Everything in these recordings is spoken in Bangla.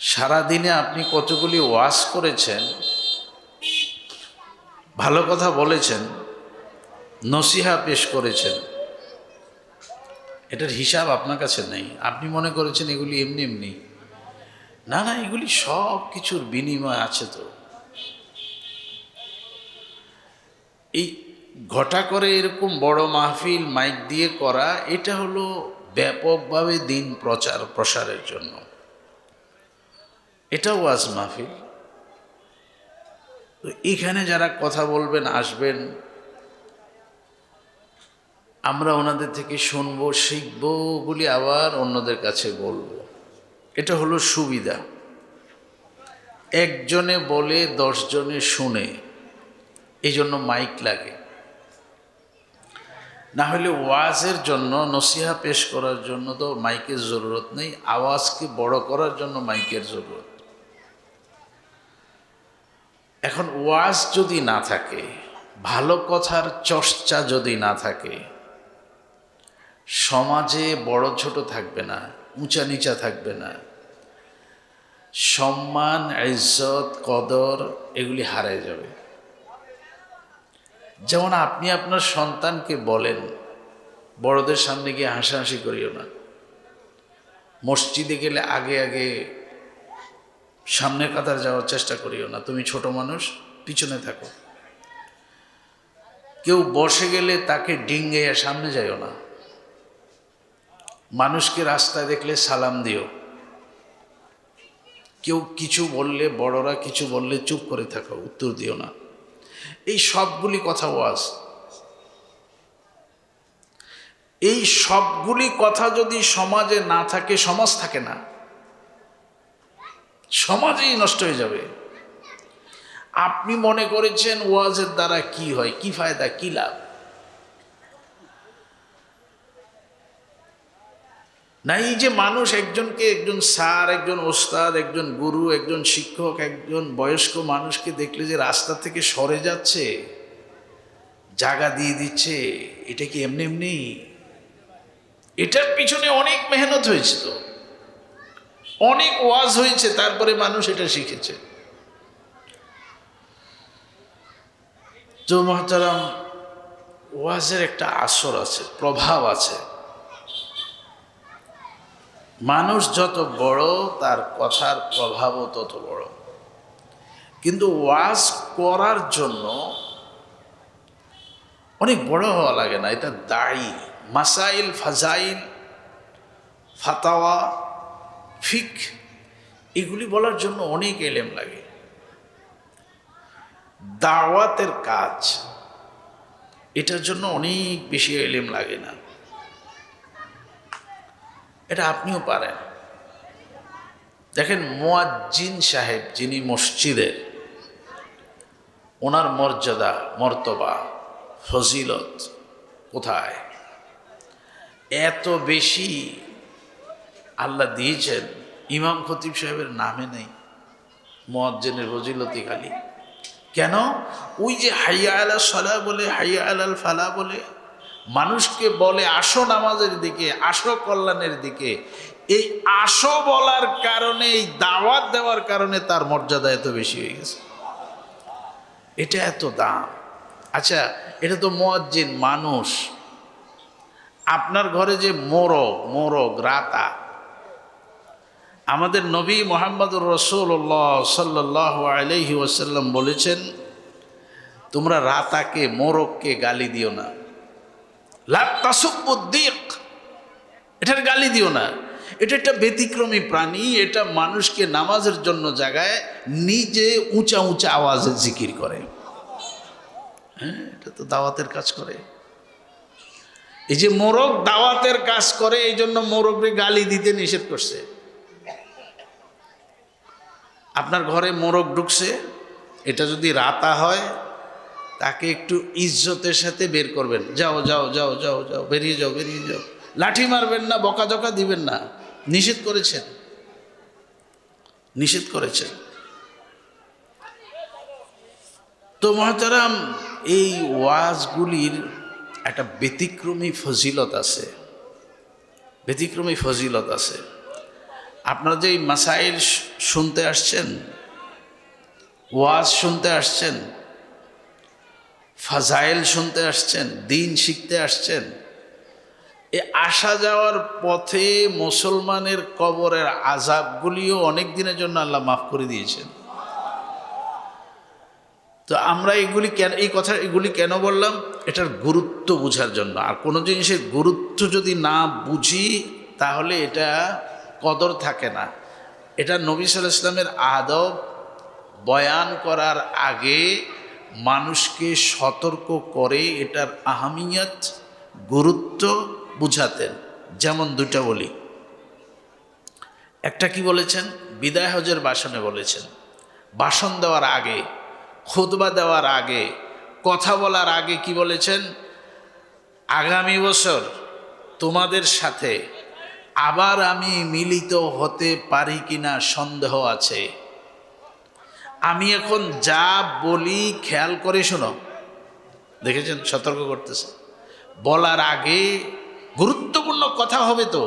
সারাদিনে আপনি কতগুলি ওয়াজ করেছেন, ভালো কথা বলেছেন, নসিহা পেশ করেছেন, এটার হিসাব আপনার কাছে নেই। আপনি মনে করেছেন এগুলি এমনি এমনি। না না, এগুলি সব কিছুর বিনিময় আছে। তো এই ঘটা করে এরকম বড় মাহফিল মাইক দিয়ে করা, এটা হলো ব্যাপকভাবে দিন প্রসারের জন্য। এটা ওয়াজ মাহফিল। তো এখানে যারা কথা বলবেন, আসবেন, আমরা ওনাদের থেকে শুনবো, শিখবো, ওগুলি আবার অন্যদের কাছে বলবো। এটা হলো সুবিধা। একজনে বলে 10 জনে শুনে, এই জন্য মাইক লাগে। না হলে ওয়াজের জন্য, নসিহা পেশ করার জন্য তো মাইকের জরুরত নেই, আওয়াজকে বড় করার জন্য মাইকের জরুরত। এখন ওয়াজ যদি না থাকে, ভালো কথার চর্চা যদি না থাকে, সমাজে বড় ছোট থাকবে না, উঁচা নিচা থাকবে না, সম্মান, ইজ্জত, কদর এগুলি হারিয়ে যাবে। যেমন আপনি আপনার সন্তানকে বলেন, বড়দের সামনে গিয়ে হাসাহাসি করিও না, মসজিদে গেলে আগে আগে সামনের কাতার যাওয়ার চেষ্টা করিও না, তুমি ছোট মানুষ, পিছনে থাকো। কেউ বসে গেলে তাকে ডিঙ্গাইয়া সামনে যাইও না। মানুষকে রাস্তায় দেখলে সালাম দিও। কেউ কিছু বললে, বড়রা কিছু বললে চুপ করে থাকো, উত্তর দিও না। এই সবগুলি কথা ওয়াজ। এই সবগুলি কথা যদি সমাজে না থাকে, সমাজ থাকে না, সমাজেই নষ্ট হয়ে যাবে। আপনি মনে করেছেন ওয়াজের দ্বারা কি হয়, কি ফায়দা, কি লাভ? না, এই যে মানুষ একজনকে, একজন স্যার, একজন ওস্তাদ, একজন গুরু, একজন শিক্ষক, একজন বয়স্ক মানুষকে দেখলে যে রাস্তা থেকে সরে যাচ্ছে, জায়গা দিয়ে দিচ্ছে, এটা কি এমনি এমনি? এটার পিছনে অনেক মেহনত হয়েছে, তো অনেক ওয়াজ হয়েছে, তারপরে মানুষ এটা শিখেছে। তো মহতারাম, ওয়াজের একটা আসর আছে, প্রভাব আছে। মানুষ যত বড়, তার কথার প্রভাবও তত বড়। কিন্তু ওয়াজ করার জন্য অনেক বড় হওয়া লাগে না। এটা দায়ী, মাসাইল, ফাজাইল, ফাতাওয়া, ফিক, এগুলি বলার জন্য অনেক এলেম লাগে। দাওয়াতের কাজ, এটার জন্য অনেক বেশি এলেম লাগে না। এটা আপনিও পারেন। দেখেন, মুয়াজ্জিন সাহেব যিনি মসজিদের, ওনার মর্যাদা, মর্তবা, ফজিলত কোথায়? এত বেশি আল্লাহ দিয়েছেন, ইমাম খতিব সাহেবের নামে নেই মুয়াজ্জিনের ফজিলতি খালি। কেন? ওই যে হাইয়া আলা সালাহ বলে, হাইয়া আলাল ফালাহ বলে, মানুষকে বলে আসো নামাজের দিকে, আসো কল্যাণের দিকে। এই আসো বলার কারণে, এই দাওয়াত দেওয়ার কারণে তার মর্যাদা এত বেশি হয়ে গেছে। এটা এত দাম। আচ্ছা, এটা তো মুয়াজ্জিন মানুষ। আপনার ঘরে যে মোরগ রাতা, আমাদের নবী মুহাম্মদুর রাসূলুল্লাহ সাল্লাল্লাহু আলাইহি ওয়াসাল্লাম বলেছেন, তোমরা রাতাকে, মোরগকে গালি দিও না। লা তাসুব্বুদ্দিক, এটার গালি দিও না। এটা একটা ব্যতিক্রমী প্রাণী। এটা মানুষকে নামাজের জন্য জাগায়, নিজে উঁচা উঁচা আওয়াজে জিকির করে। হ্যাঁ, এটা তো দাওয়াতের কাজ করে। এই যে মোরগ দাওয়াতের কাজ করে, এই জন্য মোরগরে গালি দিতে নিষেধ করছে। আপনার ঘরে মোরগ ঢুকছে, এটা যদি রাতা হয়, তাকে একটু ইজ্জতের সাথে বের করবেন। যাও যাও যাও যাও যাও, বেরিয়ে যাও, বেরিয়ে যাও। লাঠি মারবেন না, বকাঝকা দিবেন না, নিষেধ করেছেন, নিষেধ করেছেন। তো মহতারাম, এই ওয়াজগুলির একটা ব্যতিক্রমী ফজিলত আছে, ব্যতিক্রমী ফজিলত আছে। আপনারা যে এই মাসাইল শুনতে আসছেন, ওয়াজ শুনতে আসছেন, ফাজাইল শুনতে আসছেন, দিন শিখতে আসছেন, এ আসা যাওয়ার পথে মুসলমানের কবরের আযাবগুলিও অনেক দিনের জন্য আল্লাহ মাফ করে দিয়েছেন। তো আমরা এগুলি কেন বললাম? এটার গুরুত্ব বোঝার জন্য। আর কোনো জিনিসের গুরুত্ব যদি না বুঝি তাহলে এটা কদর থাকে না। এটা নবী সাল্লাল্লাহু আলাইহি ওয়াসাল্লামের আদব বয়ান করার আগে মানুষকে সতর্ক করে এটার আহমিয়ত, গুরুত্ব বুঝাতেন। যেমন দুটা বলি। একটা কি বলেছেন? বিদায় হজের ভাষণে বলেছেন, ভাষণ দেওয়ার আগে, খুতবা দেওয়ার আগে, কথা বলার আগে কি বলেছেন? আগামী বছর তোমাদের সাথে আবার আমি মিলিত হতে পারি কিনা সন্দেহ আছে। আমি এখন যা বলি খেয়াল করে শোনো। দেখেছেন, সতর্ক করতেছে। বলার আগে গুরুত্বপূর্ণ কথা হবে তো,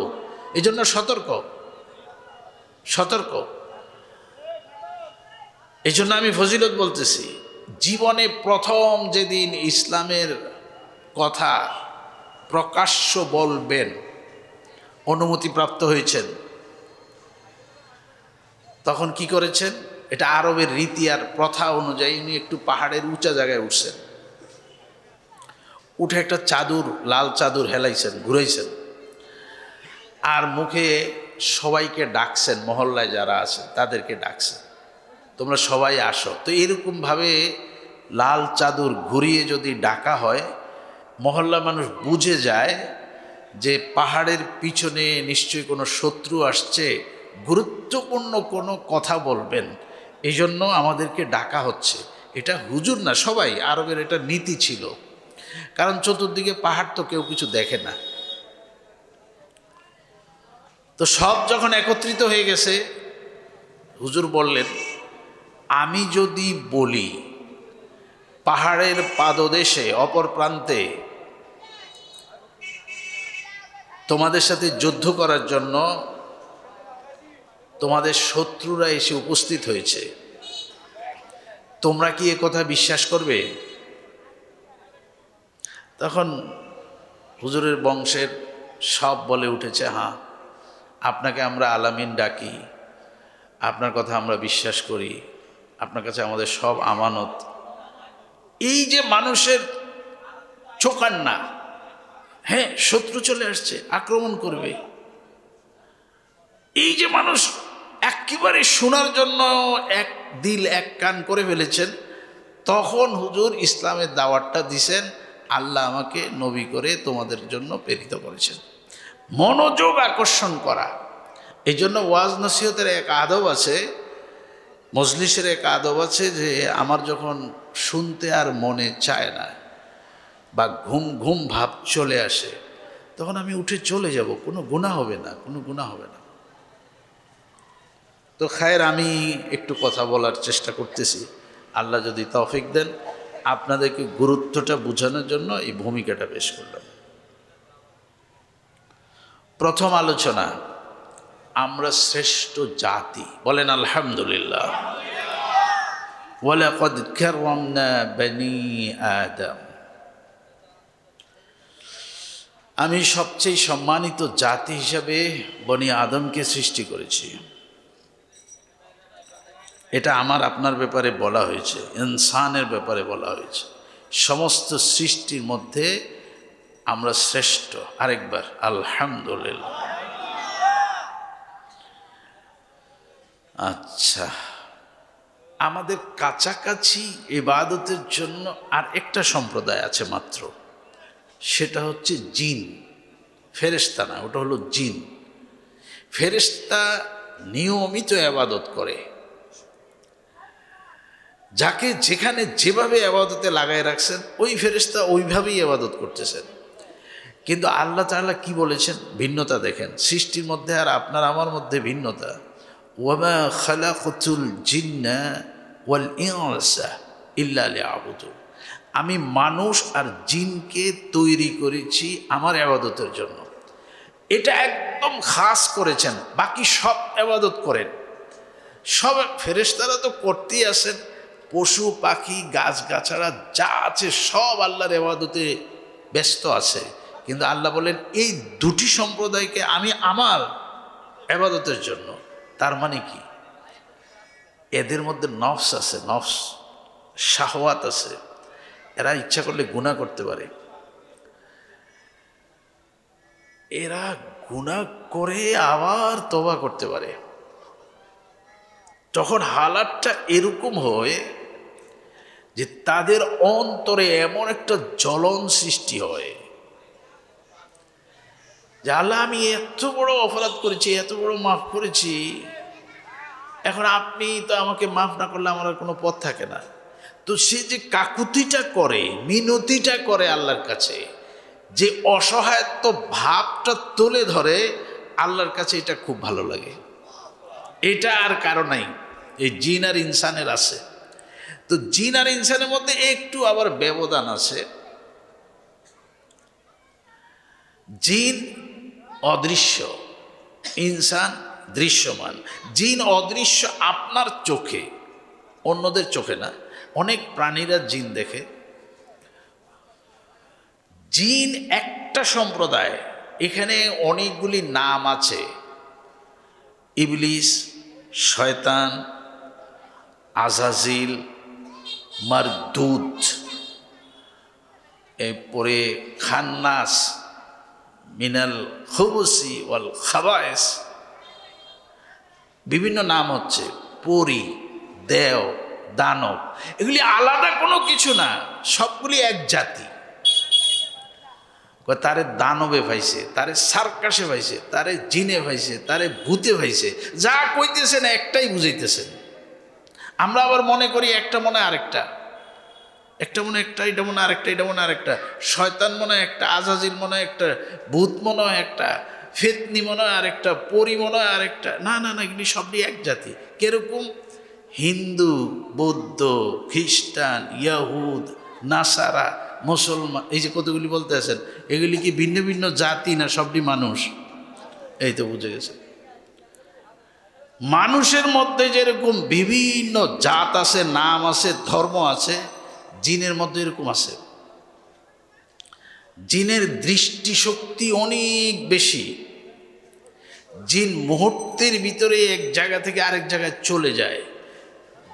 এই জন্য সতর্ক। এই জন্য আমি ফজিলত বলতেছি। জীবনে প্রথম যেদিন ইসলামের কথা প্রকাশ্য বলবেন, অনুমতিপ্রাপ্ত হয়েছেন, তখন কি করেছেন? এটা আরবের রীতি আর প্রথা অনুযায়ী উনি একটু পাহাড়ের উঁচা জায়গায় উঠছেন। উঠে একটা চাদর, লাল চাদর হেলাইছেন, ঘুরাইছেন, আর মুখে সবাইকে ডাকছেন, মহল্লায় যারা আছেন তাদেরকে ডাকছেন, তোমরা সবাই আসো। তো এরকমভাবে লাল চাদর ঘুরিয়ে যদি ডাকা হয়, মহল্লা মানুষ বুঝে যায় যে পাহাড়ের পিছনে নিশ্চয়ই কোনো শত্রু আসছে, গুরুত্বপূর্ণ কোনো কথা বলবেন, এই জন্য আমাদেরকে ডাকা হচ্ছে। এটা হুজুর না, সবাই, আরবের এটা নীতি ছিল। কারণ চতুর্দিকে পাহাড়, তো কেউ কিছু দেখে না। তো সব যখন একত্রিত হয়ে গেছে, হুজুর বললেন, আমি যদি বলি পাহাড়ের পাদদেশে অপর প্রান্তে তোমাদের সাথে যুদ্ধ করার জন্য তোমাদের শত্রুরা এসে উপস্থিত হয়েছে, তোমরা কি এ কথা বিশ্বাস করবে? তখন হুজুরের বংশের সব বলে উঠেছে, হ্যাঁ, আপনাকে আমরা আলামিন ডাকি, আপনার কথা আমরা বিশ্বাস করি, আপনার কাছে আমাদের সব আমানত। এই যে মানুষের চোকান্না, হ্যাঁ শত্রু চলে আসছে, আক্রমণ করবে, এই যে মানুষ একেবারে শোনার জন্য এক দিল এক কান করে ফেলেছেন, তখন হুজুর ইসলামের দাওয়াতটা দিছেন, আল্লাহ আমাকে নবী করে তোমাদের জন্য প্রেরিত করেছেন। মনোযোগ আকর্ষণ করা। এই জন্য ওয়াজ নসিহতের এক আদব আছে, মজলিসের এক আদব আছে, যে আমার যখন শুনতে আর মনে চায় না বা ঘুম ঘুম ভাব চলে আসে, তখন আমি উঠে চলে যাব, কোনো গুনাহ হবে না, কোনো গুনাহ হবে না। তো খায়ের, আমি একটু কথা বলার চেষ্টা করতেছি, আল্লাহ যদি তৌফিক দেন আপনাদেরকে গুরুত্বটা বোঝানোর জন্য এই ভূমিকাটা পেশ করলাম। প্রথম আলোচনা, আমরা শ্রেষ্ঠ জাতি, বলেন আলহামদুলিল্লাহ। ওয়ালাকাদ কাররামনা বনি আদম, আমি সবচেয়ে সম্মানিত জাতি হিসাবে বনি আদমকে সৃষ্টি করেছি। এটা আমার আপনার ব্যাপারে বলা হয়েছে, ইনসানের ব্যাপারে বলা হয়েছে। সমস্ত সৃষ্টির মধ্যে আমরা শ্রেষ্ঠ। আরেকবার আলহামদুলিল্লাহ। আচ্ছা, আমাদের কাছাকাছি ইবাদতের জন্য আর একটা সম্প্রদায় আছে মাত্র, সেটা হচ্ছে জিন। ফেরেশতা না, ওটা হলো জিন। ফেরেশতা নিয়মিত ইবাদত করে, যাকে যেখানে যেভাবে ইবাদতে লাগায় রাখছেন ওই ফেরেশতা ওইভাবেই ইবাদত করতেছেন। কিন্তু আল্লাহ তাআলা কি বলেছেন? ভিন্নতা দেখেন সৃষ্টির মধ্যে আর আপনার আমার মধ্যে ভিন্নতা। ওয়ামা খালাকতুল জিন্না ওয়াল ইনসা ইল্লা লিয়াবুদুন, আমি মানুষ আর জিনকে তৈরি করেছি আমার ইবাদতের জন্য। এটা একদম খাস করেছেন, বাকি সব ইবাদত করেন। সব ফেরেশতারা তো করতেই আসেন, পশু পাখি গাছগাছাড়া যা আছে সব আল্লাহর ইবাদতে ব্যস্ত আছে। কিন্তু আল্লাহ বলেন এই দুটি সম্প্রদায়কে আমি আমার ইবাদতের জন্য। তার মানে কি, এদের মধ্যে নফস আছে, নফস শাহওয়াত আছে, এরা ইচ্ছা করলে গুনাহ করতে পারে। এরা গুনাহ করে আবার তওবা করতে পারে। তখন হালাতটা এরকম হয় যে তাদের অন্তরে এমন একটা জ্বলন সৃষ্টি হয় যে আল্লাহ আমি এত বড় অপরাধ করেছি, এত বড় মাফ করেছি, এখন আপনি তো আমাকে মাফ না করলে আমার আর কোনো পথ থাকে না। তো সে যে কাকুতিটা করে, মিনতিটা করে আল্লাহর কাছে, যে অসহায়ত্ব ভাবটা তুলে ধরে, আল্লাহর কাছে এটা খুব ভালো লাগে। এটা আর কারো নাই, এই জিন আর ইনসানের আছে। তো জিন আর ইনসানের মধ্যে একটু আবার ব্যবধান আছে। জিন অদৃশ্য, ইনসান দৃশ্যমান। জিন অদৃশ্য আপনার চোখে, অন্যদের চোখে না। অনেক প্রাণীরা জিন দেখে। জিন একটা সম্প্রদায়, এখানে অনেকগুলি নাম আছে, ইবলিস, শয়তান, আজাজিল, মারদুদ, এরপরে খান্নাস, মিনাল খুবুসি ওয়াল খাবায়েস, বিভিন্ন নাম হচ্ছে, পরি, দেও, দানব। এগুলি আলাদা কোনো কিছু না, সবগুলি এক জাতি। তারে দানবে ভাইছে, তারে সার্কাসে ভাইছে, তারে জিনে ভাইছে, তারে ভূতে ভাইছে, যা কইতেছেন একটাই বুঝাইতেছেন। আমরা আবার মনে করি একটা মনে আরেকটা, একটা মনে একটা, এটা মনে আরেকটা, এটা মনে আরেকটা। শয়তান মনে হয় একটা, আজাজিল মনে হয় একটা, ভূত মনে হয় একটা, ফেতনি মনে হয় আরেকটা, পরি মনে হয় আরেকটা। না না না, এগুলি সবই এক জাতি। কিরকম? হিন্দু, বৌদ্ধ, খ্রিস্টান, ইয়াহুদ, নাসারা, মুসলমান, এই যে কতগুলি বলতে আছেন, এগুলি কি ভিন্ন ভিন্ন জাতি না সবটি মানুষ? এই তো বুঝে গেছে। মানুষের মধ্যে যেরকম বিভিন্ন জাত আছে, নাম আছে, ধর্ম আছে, জিনের মধ্যে এরকম আছে। জিনের দৃষ্টিশক্তি অনেক বেশি। জিন মুহূর্তের ভিতরে এক জায়গা থেকে আরেক জায়গায় চলে যায়।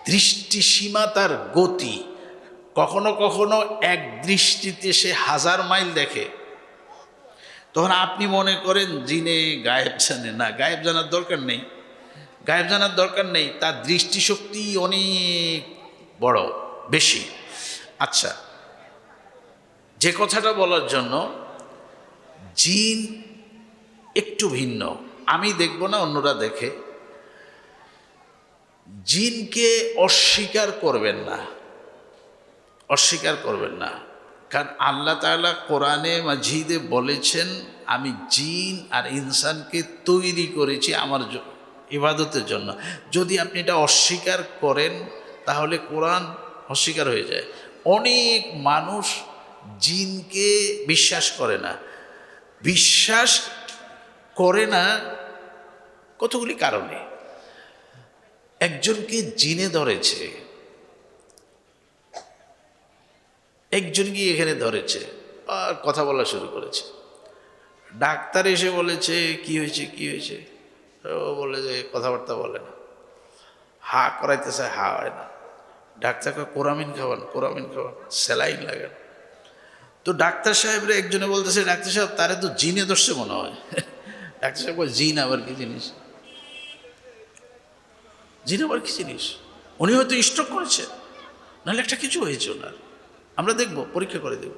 দৃষ্টিসীমা তার গতি, কখনো কখনো এক দৃষ্টিতে সে 1000 মাইল দেখে। তখন আপনি মনে করেন জিনে গায়েব জানে। না, গায়েব জানার দরকার নেই, গায়েব জানার দরকার নেই, তার দৃষ্টিশক্তি অনেক বড়, বেশি। আচ্ছা, যে কথাটা বলার জন্য, জিন একটু ভিন্ন, আমি দেখব না, অন্যরা দেখে। জিনকে অস্বীকার করবেন না, অস্বীকার করবেন না। কারণ আল্লাহ তাআলা কোরআনে মাজিদে বলেছেন আমি জিন আর ইনসানকে তৈরি করেছি আমার ইবাদতের জন্য। যদি আপনি এটা অস্বীকার করেন তাহলে কোরআন অস্বীকার হয়ে যায়। অনেক মানুষ জিনকে বিশ্বাস করে না। বিশ্বাস করে না কতগুলি কারণে। একজনকে জিনে ধরেছে, একজন গিয়ে এখানে ধরেছে আর কথা বলা শুরু করেছে। ডাক্তার এসে বলেছে কি হয়েছে কি হয়েছে, ও বলে যে কথাবার্তা বলে না, হা করাইতেছে, হা হয় না। ডাক্তারকে কোরামিন খাওয়ান, কোরামিন খাওয়ান, স্যালাইন লাগান। তো ডাক্তার সাহেবরা একজনে বলতেছে ডাক্তার সাহেব তারে তো জিনে ধরছে মনে হয়। ডাক্তার সাহেব বলে জিন আবার কি জিনিস, জিন আবার কি জিনিস? উনি হয়তো স্ট্রোক করেছে, নাহলে একটা কিছু হয়েছে ওনার, আমরা দেখব, পরীক্ষা করে দেখব।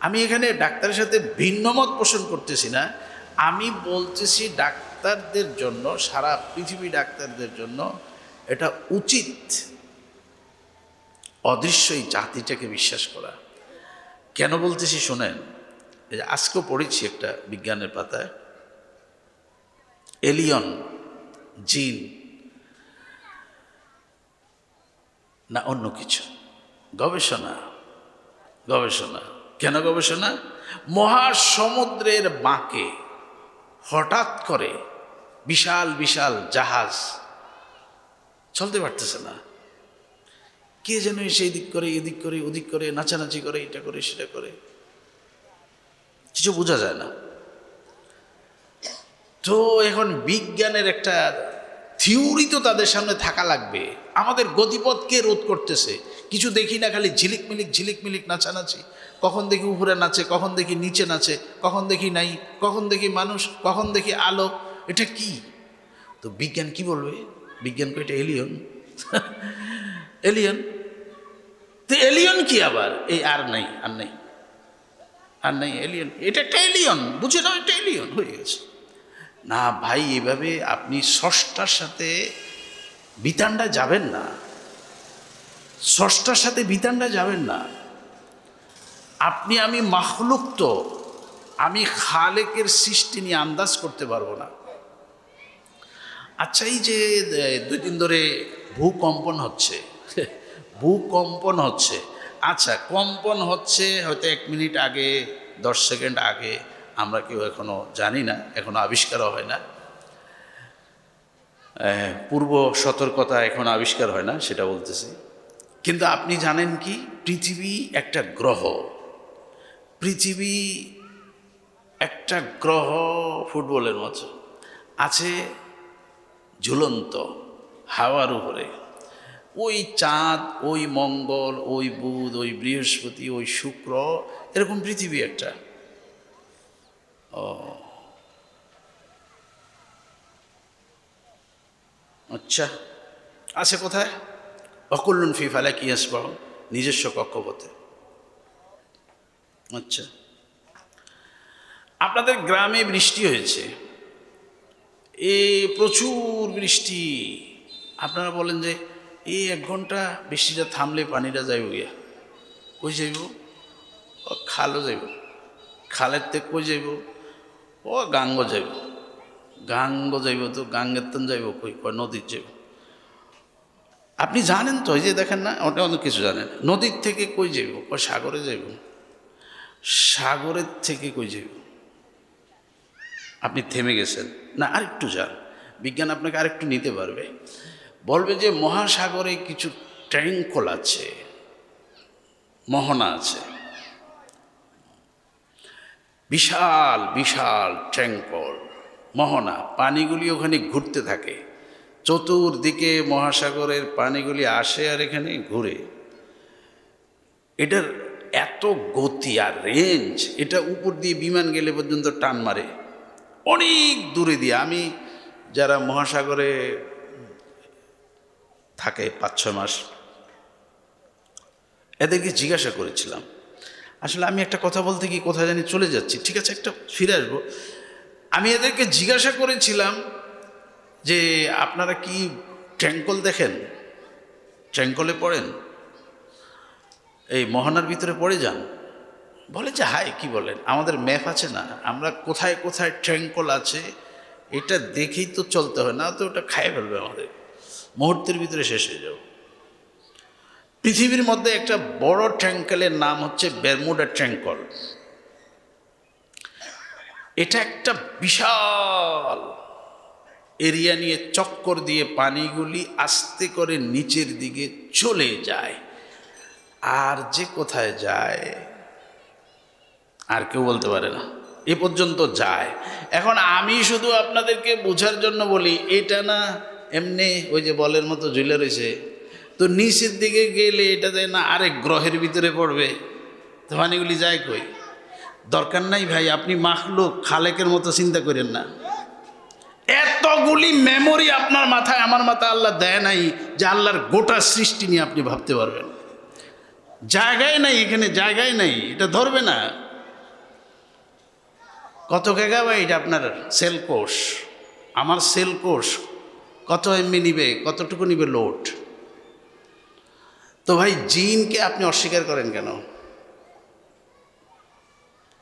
আমি এখানে ডাক্তারের সাথে ভিন্নমত পোষণ করতেছি না, আমি বলতেছি ডাক্তারদের জন্য, সারা পৃথিবী ডাক্তারদের জন্য এটা উচিত অদৃশ্য এই জাতিটাকে বিশ্বাস করা। কেন বলতেছি শোনেন, আজকেও পড়েছি একটা বিজ্ঞানের পাতায়, এলিয়ন, জিন না অন্য কিছু, গবেষণা, গবেষণা। কেন গবেষণা? মহাসমুদ্রের বাঁকে হঠাৎ করে বিশাল বিশাল জাহাজ চলতে পারতেছে না, কে যেন এসে এদিক করে এদিক করে ওদিক করে নাচানাচি করে, এটা করে সেটা করে, কিছু বোঝা যায় না। তো এখন বিজ্ঞানের একটা থিওরি তো তাদের সামনে থাকা লাগবে। আমাদের গতিপথকে রোধ করতেছে কিছু দেখি না, খালি ঝিলিকমিলিক নাচানাচি। কখন দেখি উপরে নাচে, কখন দেখি নিচে নাচে, কখন দেখি নাই, কখন দেখি মানুষ, কখন দেখি আলো। এটা কি? তো বিজ্ঞান কি বলবে? বিজ্ঞান কো এটা এলিয়ন। এলিয়ন তো এলিয়ন কি আবার? এই আর নাই আর নাই আর নাই এলিয়ন, এটা একটা এলিয়ন, বুঝে নাও, এটা এলিয়ন হয়ে গেছে। না ভাই, এভাবে আপনি স্রষ্টার সাথে বিতান্ডা যাবেন না, স্রষ্টার সাথে বিতান্ডা যাবেন না। আপনি আমি মাখলুক, তো আমি খালেকের সৃষ্টি নিয়ে আন্দাজ করতে পারবো না। আচ্ছা, এই যে 2 দিন ধরে ভূকম্পন হচ্ছে, ভূকম্পন হচ্ছে, আচ্ছা কম্পন হচ্ছে হয়তো 1 মিনিট আগে, 10 সেকেন্ড আগে, আমরা কেউ এখনো জানি না, এখনো আবিষ্কারও হয় না, পূর্ব সতর্কতা এখন আবিষ্কার হয় না, সেটা বলতেছি। কিন্তু আপনি জানেন কি, পৃথিবী একটা গ্রহ, পৃথিবী একটা গ্রহ ফুটবলের মতো আছে ঝুলন্ত হাওয়ার উপরে। ওই চাঁদ, ওই মঙ্গল, ওই বুধ, ওই বৃহস্পতি, ওই শুক্র, এরকম পৃথিবী একটা। আচ্ছা, আছে কোথায়? অকুল্লুন ফি ফালাকি ইয়াসবাহুন, নিজস্ব কক্ষপথে। আচ্ছা, আপনাদের গ্রামে বৃষ্টি হয়েছে, প্রচুর বৃষ্টি। আপনারা বলেন যে এই 1 ঘন্টা বৃষ্টিটা থামলে পানিটা যাইব গিয়া, কই যাইব? ও খালও যাইব, খালের থেকে কই যাইব? ও গাঙ্গ যাইব, গাঙ্গ যাইব, তো গাঙ্গের তন যাইব কই? নদীর যাইব। আপনি জানেন তো, এই যে দেখেন না, ওটা অনেক কিছু জানেন। নদীর থেকে কই যাইব? সাগরে যাইব, সাগরের থেকে কই যাইব? আপনি থেমে গেছেন না, আরেকটু যান, বিজ্ঞান আপনাকে আরেকটু নিতে পারবে। বলবে যে মহাসাগরে কিছু ট্যাঙ্কল আছে, মোহনা আছে, বিশাল বিশাল ট্যাঙ্কল মোহনা, পানিগুলি ওখানে ঘুরতে থাকে, চতুর্দিকে মহাসাগরের পানিগুলি আসে আর এখানে ঘুরে। এটার এত গতি আর রেঞ্জ, এটা উপর দিয়ে বিমান গেলে পর্যন্ত টান মারে, অনেক দূরে দিয়ে। আমি যারা মহাসাগরে থাকে 5-6 মাস, এদেরকে জিজ্ঞাসা করেছিলাম। আসলে আমি একটা কথা বলতে গিয়ে কোথায় জানি চলে যাচ্ছি, ঠিক আছে, একটা ফিরে আসবো। আমি এদেরকে জিজ্ঞাসা করেছিলাম যে আপনারা কি ট্যাঙ্কল দেখেন? ট্যাঙ্কলে পড়েন? এই মোহনার ভিতরে পড়ে যান? বলে যে হাই, কি বলেন, আমাদের ম্যাপ আছে না, আমরা কোথায় কোথায় ট্যাঙ্কল আছে এটা দেখেই তো চলতে হয়, না তো ওটা খাইয়ে ফেলবে আমাদের, মুহূর্তের ভিতরে শেষ হয়ে যাবে। পৃথিবীর মধ্যে একটা বড় ট্যাঙ্কলের নাম হচ্ছে বারমুডা ট্যাঙ্কল। এটা একটা বিশাল এরিয়া নিয়ে চক্কর দিয়ে পানিগুলি আস্তে করে নিচের দিকে চলে যায়, আর যে কোথায় যায় আর কেউ বলতে পারে না, এ পর্যন্ত যায়। এখন আমি শুধু আপনাদেরকে বোঝার জন্য বলি, এটা না এমনি ওই যে বলের মতো ঝুলে রয়েছে, তো নিচের দিকে গেলে এটা যায় না আরেক গ্রহের ভিতরে পড়বে, তো পানিগুলি যায় কই? দরকার নাই ভাই, আপনি মাখলুক, খালেকের মতো চিন্তা করেন না। এতগুলি মেমোরি আপনার মাথায়, আমার মাথায় আল্লাহ দেয় নাই যে আল্লাহর গোটা সৃষ্টি নিয়ে আপনি ভাবতে পারবেন। জায়গায় নাই, এখানে জায়গায় নাই, এটা ধরবে না। কত গিগাবাইট আপনার সেল কোষ, আমার সেল কোষ কত এমবি নিবে, কতটুকু নিবে লোড? তো ভাই জিনকে আপনি অস্বীকার করেন কেন?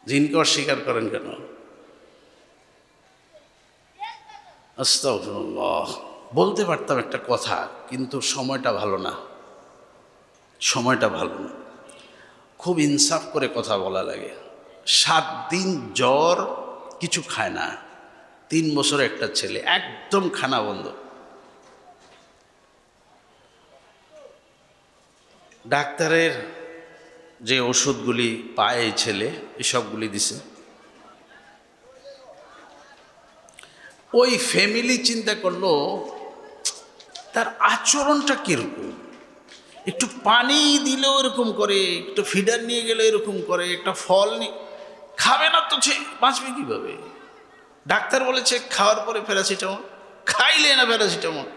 জিনকে অস্বীকার করেন কেন? আস্তাগফিরুল্লাহ। বলতে পারতাম একটা কথা, কিন্তু সময়টা ভালো না, সময়টা ভালো না, খুব ইনসাফ করে কথা বলা লাগে। 7 দিন জ্বর, কিছু খায় না, 3 বছর একটা ছেলে, একদম খানা বন্ধ। ডাক্তারের যে ওষুধগুলি পায় এই ছেলে, এসবগুলি দিছে। ওই ফ্যামিলি চিন্তা করলো তার আচরণটা কিরকম, একটু পানি দিলেও এরকম করে, একটু ফিডার নিয়ে গেলে এরকম করে, একটা ফল খাবে না তো সে বাঁচবে কীভাবে? ডাক্তার বলেছে খাওয়ার পরে প্যারাসিটামল, খাইলে না প্যারাসিটামল।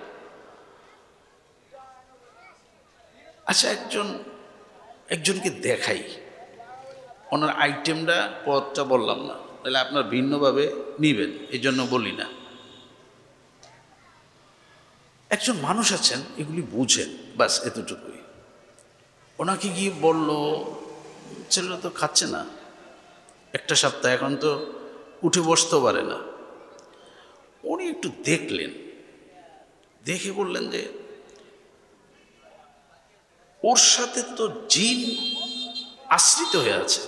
আচ্ছা একজনকে দেখাই, ওনার আইটেমটা পদটা বললাম না, তাহলে আপনার ভিন্নভাবে নিবেন, এই জন্য বলি না। একজন মানুষ আছেন, এগুলি বুঝেন, বাস এতটুকুই। ওনাকে গিয়ে বলল, ছেলেরা তো খাচ্ছে না, একটা সপ্তাহ, এখন তো উঠে বসতেও পারে না। উনি একটু দেখলেন, দেখে বললেন যে ওর সাথে তো জিন আশ্রিত হয়ে আছে।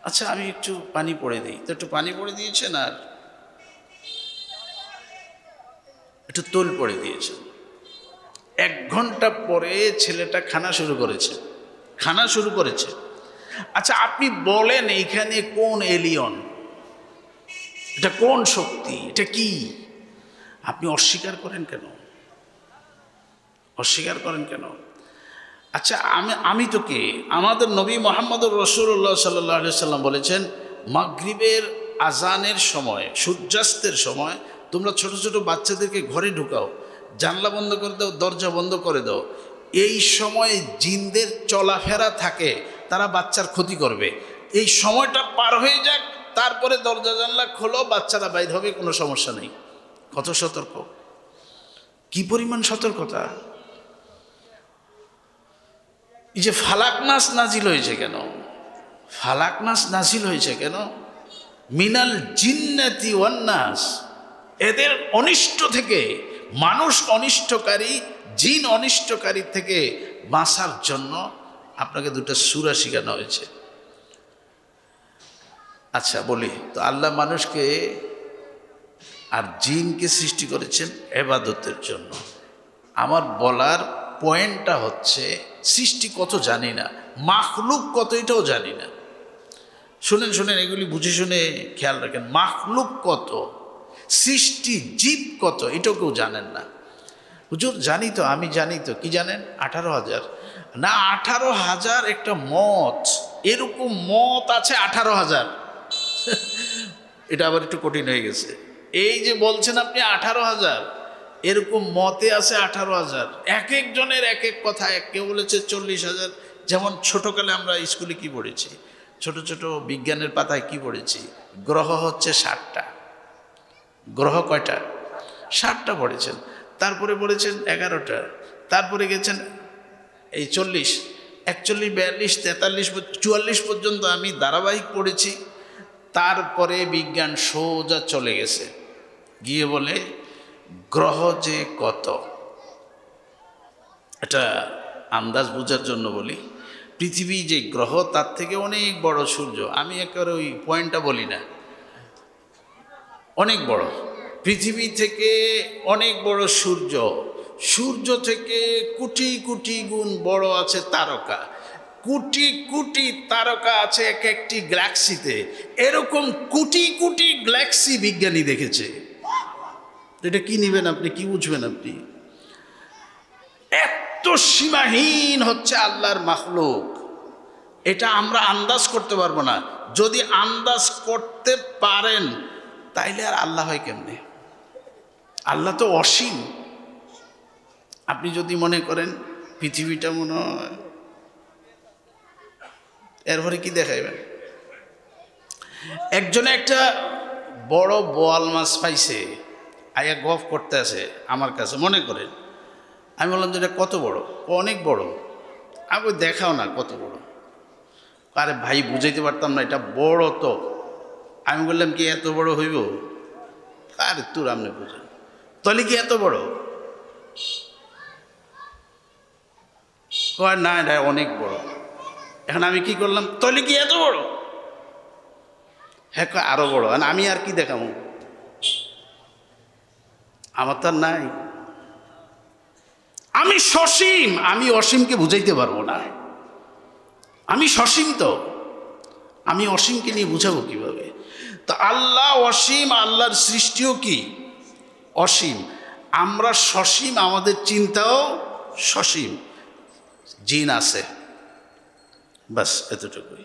আচ্ছা আমি একটু পানি পড়ে দিই, তো একটু পানি পড়ে দিয়েছেন আর একটু তোল পড়ে দিয়েছেন। 1 ঘন্টা পরে ছেলেটা খানা শুরু করেছে। আচ্ছা আপনি বলেন এইখানে কোন এলিয়ন, এটা কোন শক্তি, এটা কি? আপনি অস্বীকার করেন কেন? আচ্ছা আমি তো কে? আমাদের নবী মুহাম্মদুর রাসূলুল্লাহ সাল্লাল্লাহু আলাইহি সাল্লাম বলেছেন, মাগরিবের আজানের সময়, সূর্যাস্তের সময় তোমরা ছোট ছোট বাচ্চাদেরকে ঘরে ঢুকাও, জানলা বন্ধ করে দাও, দরজা বন্ধ করে দাও। এই সময় জিনদের চলাফেরা থাকে, তারা বাচ্চার ক্ষতি করবে। এই সময়টা পার হয়ে যাক, তারপরে দরজা জানলা খোলো, বাচ্চারা বাইর হবে, কোনো সমস্যা নেই। কত সতর্ক, কি পরিমাণ সতর্কতা! এই যে ফালাক নাস নাজিল হয়েছে কেন? মিনাল জিন্নাতি ওয়ান নাস, এদের অনিষ্ট থেকে, মানুষ অনিষ্টকারী, জিন অনিষ্টকারী থেকে বাঁচার জন্য আপনাকে 2টা সূরা শেখানো হয়েছে। আচ্ছা বলি তো, আল্লাহ মানুষকে আর জিনকে সৃষ্টি করেছেন ইবাদতের জন্য। আমার বলার পয়েন্টটা হচ্ছে, সৃষ্টি কত জানি না, মাখলুক কত এটাও জানি না। শুনেন, এগুলি বুঝে শুনে খেয়াল রাখেন। মাখলুক কত, সৃষ্টি জীব কত, এটাও কেউ জানেন না। হুজুর জানি তো, আমি জানি তো। কি জানেন? 18,000 না, 18,000 একটা মত, এরকম মত আছে 18,000। এটা আবার একটু কঠিন হয়ে গেছে। এই যে বলছেন আপনি 18,000, এরকম মতে আছে 18,000। এক একজনের এক এক কথা। কেউ বলেছে 40,000। যেমন ছোটকালে আমরা স্কুলে কি পড়েছি, ছোট ছোট বিজ্ঞানের পাতায় কি পড়েছি, গ্রহ হচ্ছে 60টা। গ্রহ কয়টা? 60টা পড়েছেন। তারপরে পড়েছেন 11টা, তারপরে গেছেন এই 40, 41, 42, 43, 44 পর্যন্ত আমি ধারাবাহিক পড়েছি। তারপরে বিজ্ঞান সোজা চলে গেছে, গিয়ে বলে গ্রহ যে কত। এটা আন্দাজ বোঝার জন্য বলি, পৃথিবী যে গ্রহ তার থেকে অনেক বড় সূর্য। আমি একেবারে ওই পয়েন্টটা বলি না, অনেক বড়। পৃথিবী থেকে অনেক বড় সূর্য, সূর্য থেকে কোটি কোটি গুণ বড় আছে তারকা, কোটি কোটি তারকা আছে এক একটি গ্যালাক্সিতে। এরকম কোটি কোটি গ্যালাক্সি বিজ্ঞানী দেখেছে। এটা কি নেবেন আপনি, কি বুঝবেন আপনি? এত সীমাহীন হচ্ছে আল্লাহর মাখলুক, এটা আমরা আন্দাজ করতে পারবো না। যদি আন্দাজ করতে পারেন তাইলে আর আল্লাহ হয় কেমনে? আল্লাহ তো অসীম। আপনি যদি মনে করেন পৃথিবীটা মনে হয়, এরপরে কি দেখাইবেন? একজনে একটা বড় বোয়াল মাছ পাইছে, আয়া গফ করতে আছে আমার কাছে, মনে করেন। আমি বললাম যে এটা কত বড়? অনেক বড়। আমি দেখাও না কত বড়। আরে ভাই বুঝাইতে পারতাম না, এটা বড় তো। আমি বললাম কি এত বড় হইব? আরে তোর আপনি বুঝেন, তাহলে কি এত বড়? কয় না, এটা অনেক বড়। এখন আমি কি করলাম, তাহলে কি এত বড়? হ্যাঁ কয় আরো বড়, আমি আর কি দেখাবো, আমার তো আর নাই, আমি সসীম, আমি অসীমকে বুঝাইতে পারবো না, আমি সসীম, তো আমি অসীমকে নিয়ে বুঝাবো কিভাবে? তো আল্লাহ অসীম, আল্লাহর সৃষ্টিও কি অসীম, আমরা সসীম, আমাদের চিন্তাও সসীম, জিন আছে, বাস এতটুকুই।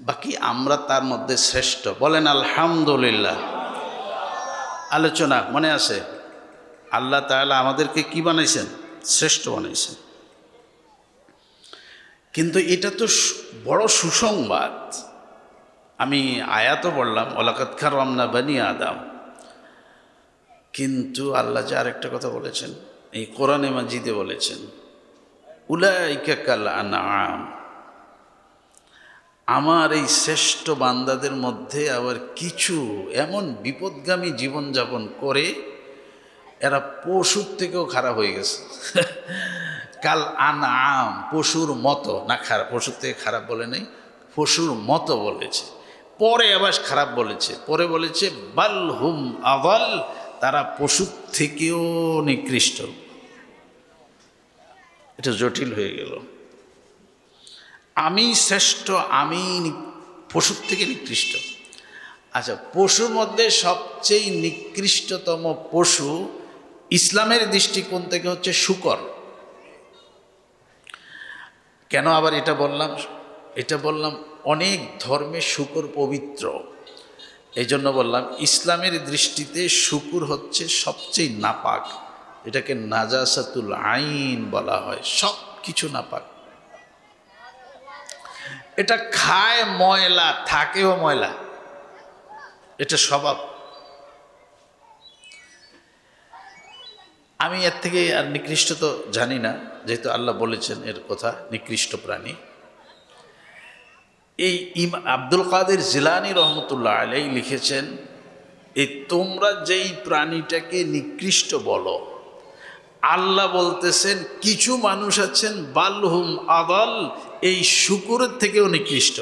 বাকি আমরা তার মধ্যে শ্রেষ্ঠ, বলেন আলহামদুলিল্লাহ। আলোচনা মনে আছে, আল্লাহ তাআলা আমাদেরকে কি বানাইছেন? শ্রেষ্ঠ বানাইছেন। কিন্তু এটা তো বড় সুসংবাদ। আমি আয়াতও বললাম ওয়ালাকাদ কাররামনা বানি আদম, কিন্তু আল্লাহ যে আরেকটা কথা বলেছেন এই কোরআনে মাজিদে বলেছেন, উলাইকা কাল আনআম, আমার এই শ্রেষ্ঠ বান্দাদের মধ্যে আবার কিছু এমন বিপদগামী জীবনযাপন করে এরা পশুর থেকেও খারাপ হয়ে গেছে। কাল আনআম, পশুর মতো, না খারাপ, পশুর থেকে খারাপ বলে নেই, পশুর মতো বলেছে, পরে আবার খারাপ বলেছে, পরে বলেছে বাল হুম আদাল, তারা পশুর থেকেও নিকৃষ্ট। এটা জটিল হয়ে গেল। আমি শ্রেষ্ঠ, আমি পশুর থেকে নিকৃষ্ট। আচ্ছা, পশুর মধ্যে সবচেয়ে নিকৃষ্টতম পশু ইসলামের দৃষ্টিকোণ থেকে হচ্ছে শূকর। কেন আবার এটা বললাম? এটা বললাম অনেক ধর্মে শূকর পবিত্র, এই জন্য বললাম ইসলামের দৃষ্টিতে শূকর হচ্ছে সবচেয়ে নাপাক, এটাকে নাজাসাতুল আইন বলা হয়, সব কিছু নাপাক। এটা খায় ময়লা, থাকেও ময়লা, এটা স্বভাব। আমি এর থেকে আর নিকৃষ্ট তো জানি না, যেহেতু আল্লাহ বলেছেন এর কথা, নিকৃষ্ট প্রাণী। এই আব্দুল কাদের জিলানী রহমতুল্লাহ আলাইহি লিখেছেন, এই তোমরা যেই প্রাণীটাকে নিকৃষ্ট বলো, আল্লাহ বলতেছেন কিছু মানুষ আছেন বালহুম আদাল, এই শূকরের থেকেও নিকৃষ্ট।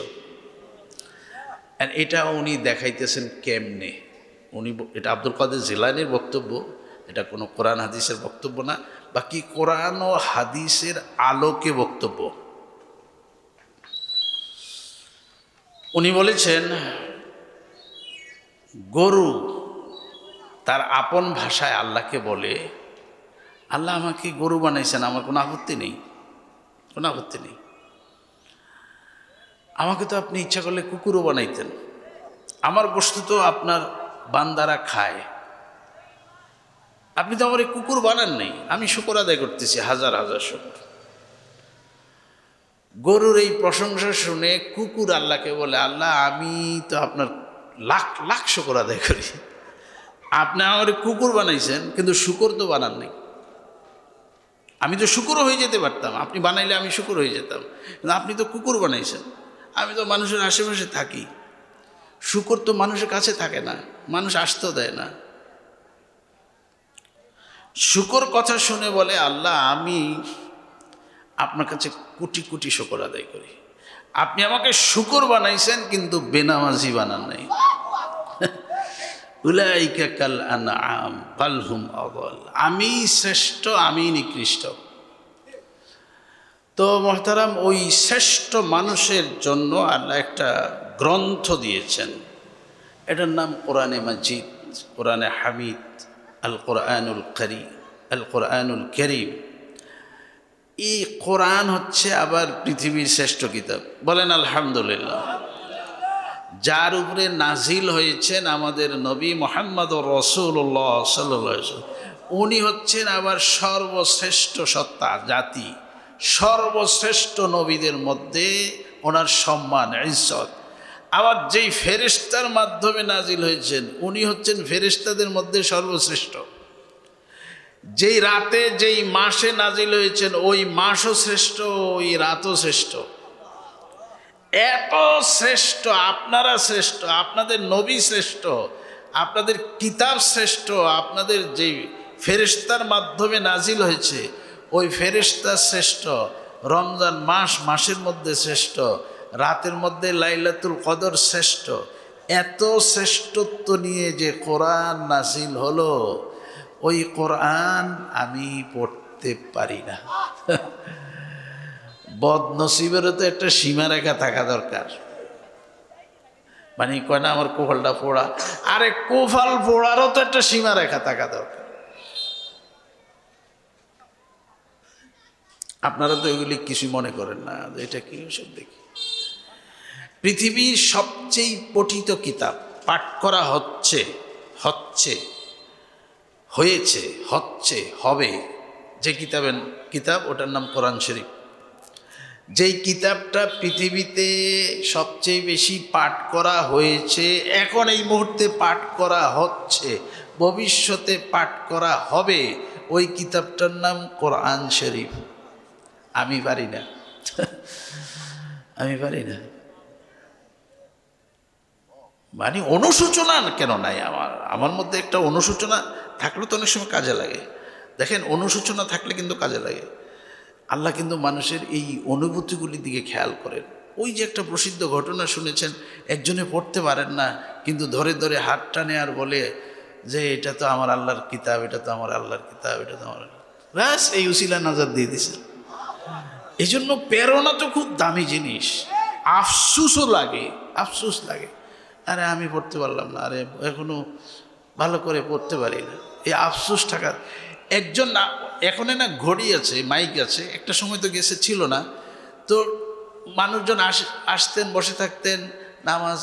এটা উনি দেখাইতেছেন কেমনে, উনি, এটা আব্দুল কাদের জিলানীর বক্তব্য, এটা কোনো কোরআন হাদিসের বক্তব্য না, বাকি কোরআন ও হাদিসের আলোকে বক্তব্য। উনি বলেছেন গরু তার আপন ভাষায় আল্লাহকে বলে, আল্লাহ আমাকে গরু বানাইছেন, আমার কোনো আপত্তি নেই, কোনো আপত্তি নেই, আমাকে তো আপনি ইচ্ছা করলে কুকুরও বানাইতেন, আমার বস্তু তো আপনার বান্দারা খায়, আপনি তো আমার এই কুকুর বানান নেই, আমি শুকর আদায় করতেছি, হাজার হাজার শুকর। গরুর এই প্রশংসা শুনে কুকুর আল্লাহকে বলে, আল্লাহ আমি তো আপনার লাখ লাখ শুকর আদায় করি, আপনি আমার কুকুর বানাইছেন কিন্তু শুকর তো বানান নেই, আমি তো শুকর হয়ে যেতে পারতাম, আপনি বানাইলে আমি শুকর হয়ে যেতাম, কিন্তু আপনি তো কুকুর বানাইছেন, আমি তো মানুষের আশেপাশে থাকি, শুকর তো মানুষের কাছে থাকে না, মানুষ আসতেও দেয় না। শুকর কথা শুনে বলে, আল্লাহ আমি আপনার কাছে কোটি কোটি শুকর আদায় করি, আপনি আমাকে শুকর বানাইছেন কিন্তু বেনামাজি বানান নাই। উলাইকা কাল আনআম বাল হুম আদাল, আমি শ্রেষ্ঠ, আমি নিকৃষ্ট। তো মুহতারাম, ওই শ্রেষ্ঠ মানুষের জন্য আল্লাহ একটা গ্রন্থ দিয়েছেন, এটার নাম কোরআনে মাজিদ, কোরআনে হামিদ, আল কোরআনুল কারীম, আল কোরআনুল কারীম। এই কোরআন হচ্ছে আবার পৃথিবীর শ্রেষ্ঠ কিতাব, বলেন আলহামদুলিল্লাহ। যার উপরে নাজিল হয়েছেন আমাদের নবী মুহাম্মদ রাসূলুল্লাহ সাল্লাল্লাহু আলাইহি ওয়াসাল্লাম, উনি হচ্ছেন আবার সর্বশ্রেষ্ঠ সত্তা জাতি, সর্বশ্রেষ্ঠ নবীদের মধ্যে ওনার সম্মান ইজ্জত। আবার যেই ফেরেশতার মাধ্যমে নাজিল হয়েছেন উনি হচ্ছেন ফেরেশতাদের মধ্যে সর্বশ্রেষ্ঠ। যেই রাতে যেই মাসে নাজিল হয়েছেন ওই মাসও শ্রেষ্ঠ, ওই রাতও শ্রেষ্ঠ, এত শ্রেষ্ঠ, আপনারা শ্রেষ্ঠ, আপনাদের নবী শ্রেষ্ঠ, আপনাদের কিতাব শ্রেষ্ঠ, আপনাদের যেই ফেরেশতার মাধ্যমে নাজিল হয়েছে ওই ফেরেশতা শ্রেষ্ঠ, রমজান মাস মাসের মধ্যে শ্রেষ্ঠ, রাতের মধ্যে লাইলাতুল কদর শ্রেষ্ঠ, এত শ্রেষ্ঠত্ব নিয়ে যে কোরআন নাজিল হলো, ওই কোরআন আমি পড়তে পারি না। বদনসিবেরও তো একটা সীমারেখা থাকা দরকার। মানে কয় না আমার কোফালটা পোড়া, আরে কোফাল পোড়ারও তো একটা সীমারেখা থাকা দরকার। আপনারা তো এগুলি কিছু মনে করেন না, এটা কি সব দেখি। পৃথিবীর সবচেয়ে পঠিত কিতাব, পাঠ করা হচ্ছে, হচ্ছে, হবে, যে কিতাব ওটার নাম কোরআন শরীফ। যেই কিতাবটা পৃথিবীতে সবচেয়ে বেশি পাঠ করা হয়েছে, এখন এই মুহূর্তে পাঠ করা হচ্ছে, ভবিষ্যতে পাঠ করা হবে, ওই কিতাবটার নাম কোরআন শরীফ। আমি পারি না, আমি পারি না। মানে অনুশোচনা কেন নাই আমার মধ্যে? একটা অনুশোচনা থাকলে তো অনেক সময় কাজে লাগে। দেখেন, অনুশোচনা থাকলে কিন্তু কাজে লাগে। আল্লাহ কিন্তু মানুষের এই অনুভূতিগুলির দিকে খেয়াল করেন। ওই যে একটা প্রসিদ্ধ ঘটনা শুনেছেন, একজনে পড়তে পারেন না, কিন্তু ধরে ধরে হাত টানে আর বলে যে এটা তো আমার আল্লাহর কিতাব, এটা তো আমার আল্লাহর কিতাব, এটা তো আমার, ব্যাস এই উসিলা নাজাত দিয়ে দিছে। এই জন্য প্রেরণা তো খুব দামি জিনিস। আফসুসও লাগে, আফসুস লাগে, আরে আমি পড়তে পারলাম না, আরে এখনো ভালো করে পড়তে পারি না, এই আফসোস থাকা। একজন না, এখন না ঘড়ি আছে, মাইক আছে, একটা সময় তো গেছে ছিল না, তো মানুষজন আসতেন, বসে থাকতেন, নামাজ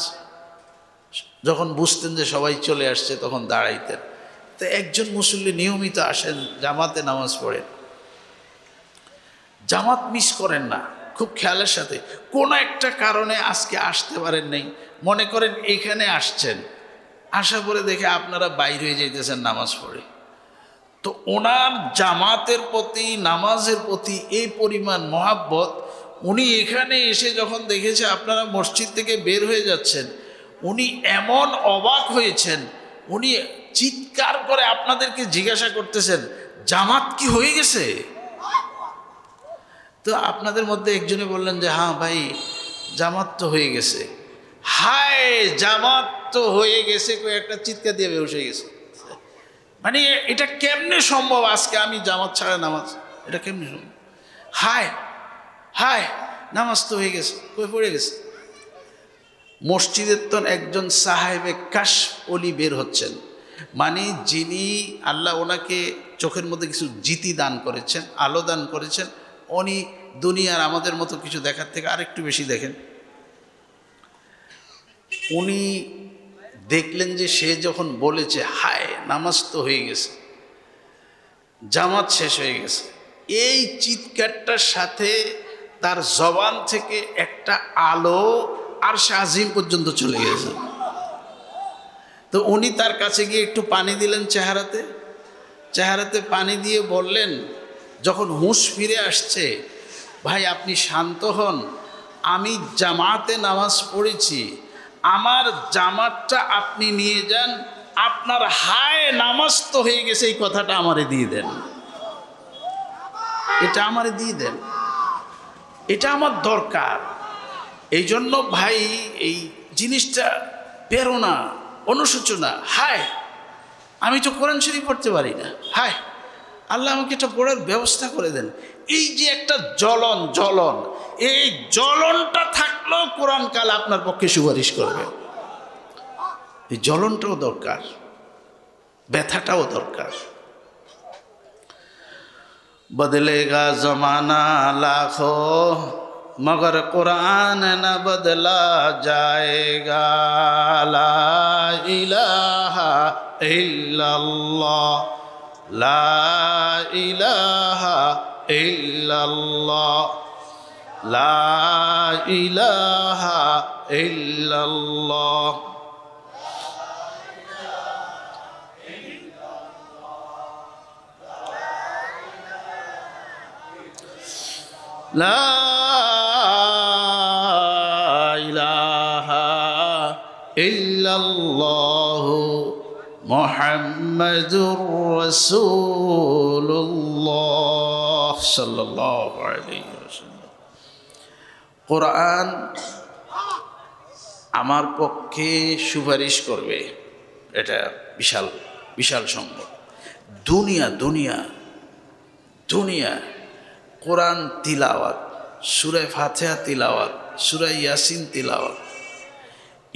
যখন বুঝতেন যে সবাই চলে আসছে তখন দাঁড়াইতেন। তো একজন মুসল্লি নিয়মিত আসেন, জামাতে নামাজ পড়েন, জামাত মিস করেন না, খুব খেয়ালের সাথে। কোনো একটা কারণে আজকে আসতে পারেন নাই, মনে করেন এখানে আসছেন, আশা করে দেখে আপনারা বাইরে হয়ে যাইতেছেন নামাজ পড়ে। তো ওনার জামাতের প্রতি, নামাজের প্রতি এই পরিমাণ মহাব্বত, উনি এখানে এসে যখন দেখেছে আপনারা মসজিদ থেকে বের হয়ে যাচ্ছেন, উনি এমন অবাক হয়েছেন, উনি চিৎকার করে আপনাদেরকে জিজ্ঞাসা করতেছেন জামাত কি হয়ে গেছে? তো আপনাদের মধ্যে একজনে বললেন যে হ্যাঁ ভাই, জামাত তো হয়ে গেছে। হায়, জামাত তো হয়ে গেছে, একটা চিৎকার দিয়ে বেহুশ হয়ে গেছে। মানে এটা কেমনে সম্ভব? আজকে আমি জামাত ছাড়া নামাজ, এটা কেমনে সম্ভব? হায় হায়, নামাজ তো হয়ে গেছে, কই পড়ে গেছে? মসজিদের তো একজন সাহেবে কাশফ ওলি বের হচ্ছেন, মানে যিনি আল্লাহ ওনাকে চোখের মধ্যে কিছু জিতি দান করেছেন, আলো দান করেছেন, উনি দুনিয়ার আমাদের মতো কিছু দেখার থেকে আরেকটু বেশি দেখেন। উনি দেখলেন যে সে যখন বলেছে হায় নামাজ তো হয়ে গেছে, জামাত শেষ হয়ে গেছে, এই চিৎকারটার সাথে তার জবান থেকে একটা আলো আরশে আজিম পর্যন্ত চলে গেছে। তো উনি তার কাছে গিয়ে একটু পানি দিলেন চেহারাতে পানি দিয়ে বললেন, যখন হুঁশ ফিরে আসছে, ভাই আপনি শান্ত হন, আমি জামাতে নামাজ পড়েছি, আমার জামাতটা আপনি নিয়ে যান, আপনার হায় নামাজ তো হয়ে গেছে এই কথাটা আমারে দিয়ে দেন, এটা আমারে দিয়ে দেন, এটা আমার দরকার। এই জন্য ভাই এই জিনিসটা প্রেরণা, অনুশোচনা, হায় আমি তো কোরআন শরীফ পড়তে পারি না, হায় আল্লাহ আমাকে এটা পড়ার ব্যবস্থা করে দেন। এই যে একটা জ্বলন, এই জ্বলনটা থাকলেও কোরআন কাল আপনার পক্ষে সুপারিশ করবে। এই জ্বলনটাও দরকার, ব্যথাটাও দরকার। বদলেগা জমানা লাখো মগর কুরআন না বদলা জায়েগা, লা ইলাহা ইল্লাল্লাহ, লা ইলাহা ইল্লাল্লাহ, লা ইলাহা ইল্লাল্লাহ। লা ইলাহা ইল্লাল্লাহ মুহাম্মাদুর রাসূলুল্লাহ সাল্লাল্লাহু আলাইহি ওয়াসাল্লাম। কোরআন আমার পক্ষে সুপারিশ করবে, এটা বিশাল বিশাল সম্ভব। দুনিয়া দুনিয়া দুনিয়া কোরআন তিলাওয়াত, সূরা ফাতিহা তিলাওয়াত, সূরা ইয়াসিন তিলাওয়াত,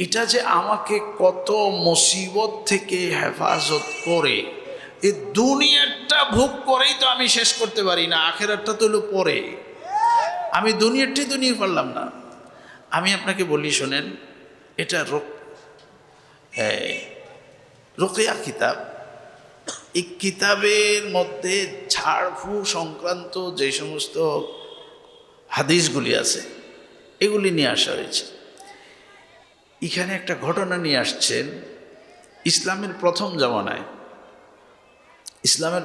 এটা যে আমাকে কত মুসিবত থেকে হেফাজত করে, এই দুনিয়াটা ভোগ করেই তো আমি শেষ করতে পারি না, আখেরাতটা তো হলো পরে। আমি দুনিয়াটাই তো নিয়ে পারলাম না। আমি আপনাকে বলি শোনেন, এটা রুকিয়া কিতাব। এই কিতাবের মধ্যে ঝাড়ফু সংক্রান্ত যে সমস্ত হাদিসগুলি আছে এগুলি নিয়ে আসা হয়েছে। এখানে একটা ঘটনা নিয়ে আসছেন। ইসলামের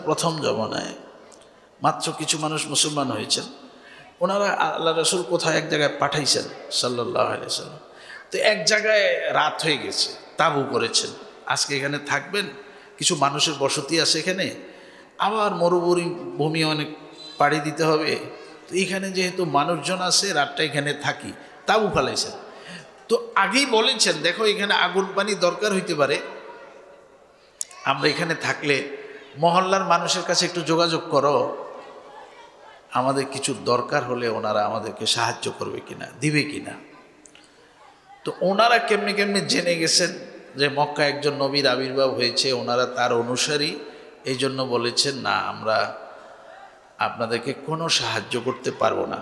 প্রথম জমানায় মাত্র কিছু মানুষ মুসলমান হয়েছেন। ওনারা আল্লাহ রসুল কোথায় এক জায়গায় পাঠাইছেন সাল্লাল্লাহু আলাইহি ওয়াসাল্লাম। তো এক জায়গায় রাত হয়ে গেছে, তাঁবু করেছেন, আজকে এখানে থাকবেন, কিছু মানুষের বসতি আছে এখানে, আবার মরুভূমি অনেক পাড়ি দিতে হবে, তো এখানে যেহেতু মানুষজন আছে রাতটা এখানে থাকি, তাঁবু ফেলাইছেন। তো আগেই বলেছেন, দেখো এখানে আগুন পানি দরকার হইতে পারে, আমরা এখানে থাকলে মহল্লার মানুষের কাছে একটু যোগাযোগ করো, আমাদের কিছু দরকার হলে ওনারা আমাদেরকে সাহায্য করবে কিনা, দিবে কিনা। তো ওনারা কেমনে কেমনে জেনে গেছেন যে মক্কা একজন নবীর আবির্ভাব হয়েছে, ওনারা তার অনুসারী, এই জন্য বলেছেন না, আমরা আপনাদেরকে কোনো সাহায্য করতে পারবো না,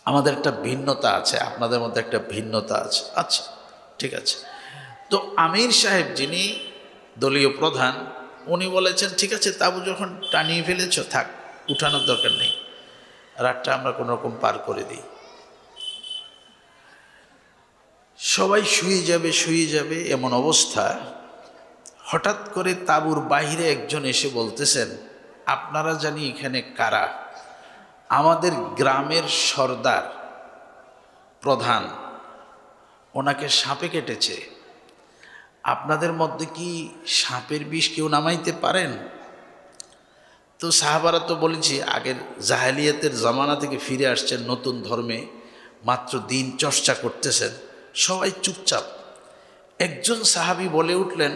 আমাদের একটা ভিন্নতা আছে, আপনাদের মধ্যে একটা ভিন্নতা আছে। আচ্ছা ঠিক আছে। তো আমির সাহেব যিনি দলীয় প্রধান, উনি বলেছেন ঠিক আছে, তাবু যখন টানিয়ে ফেলেছ থাক, উঠানোর দরকার নেই, রাতটা আমরা কোনো রকম পার করে দিই। সবাই শুয়ে যাবে এমন অবস্থা, হঠাৎ করে তাঁবুর বাইরে একজন এসে বলতেছেন, আপনারা জানি এখানে কারা? আমাদের গ্রামের সর্দার প্রধান, ওনাকে সাপে কেটেছে, আপনাদের মধ্যে কি সাপের বিষ কেউ নামাইতে পারেন? তো সাহাবারা তো বলেছি আগের জাহেলিয়াতের জামানা থেকে ফিরে আসছেন, নতুন ধর্মে মাত্র দিন চর্চা করতেছেন, সবাই চুপচাপ। একজন সাহাবী বলে উঠলেন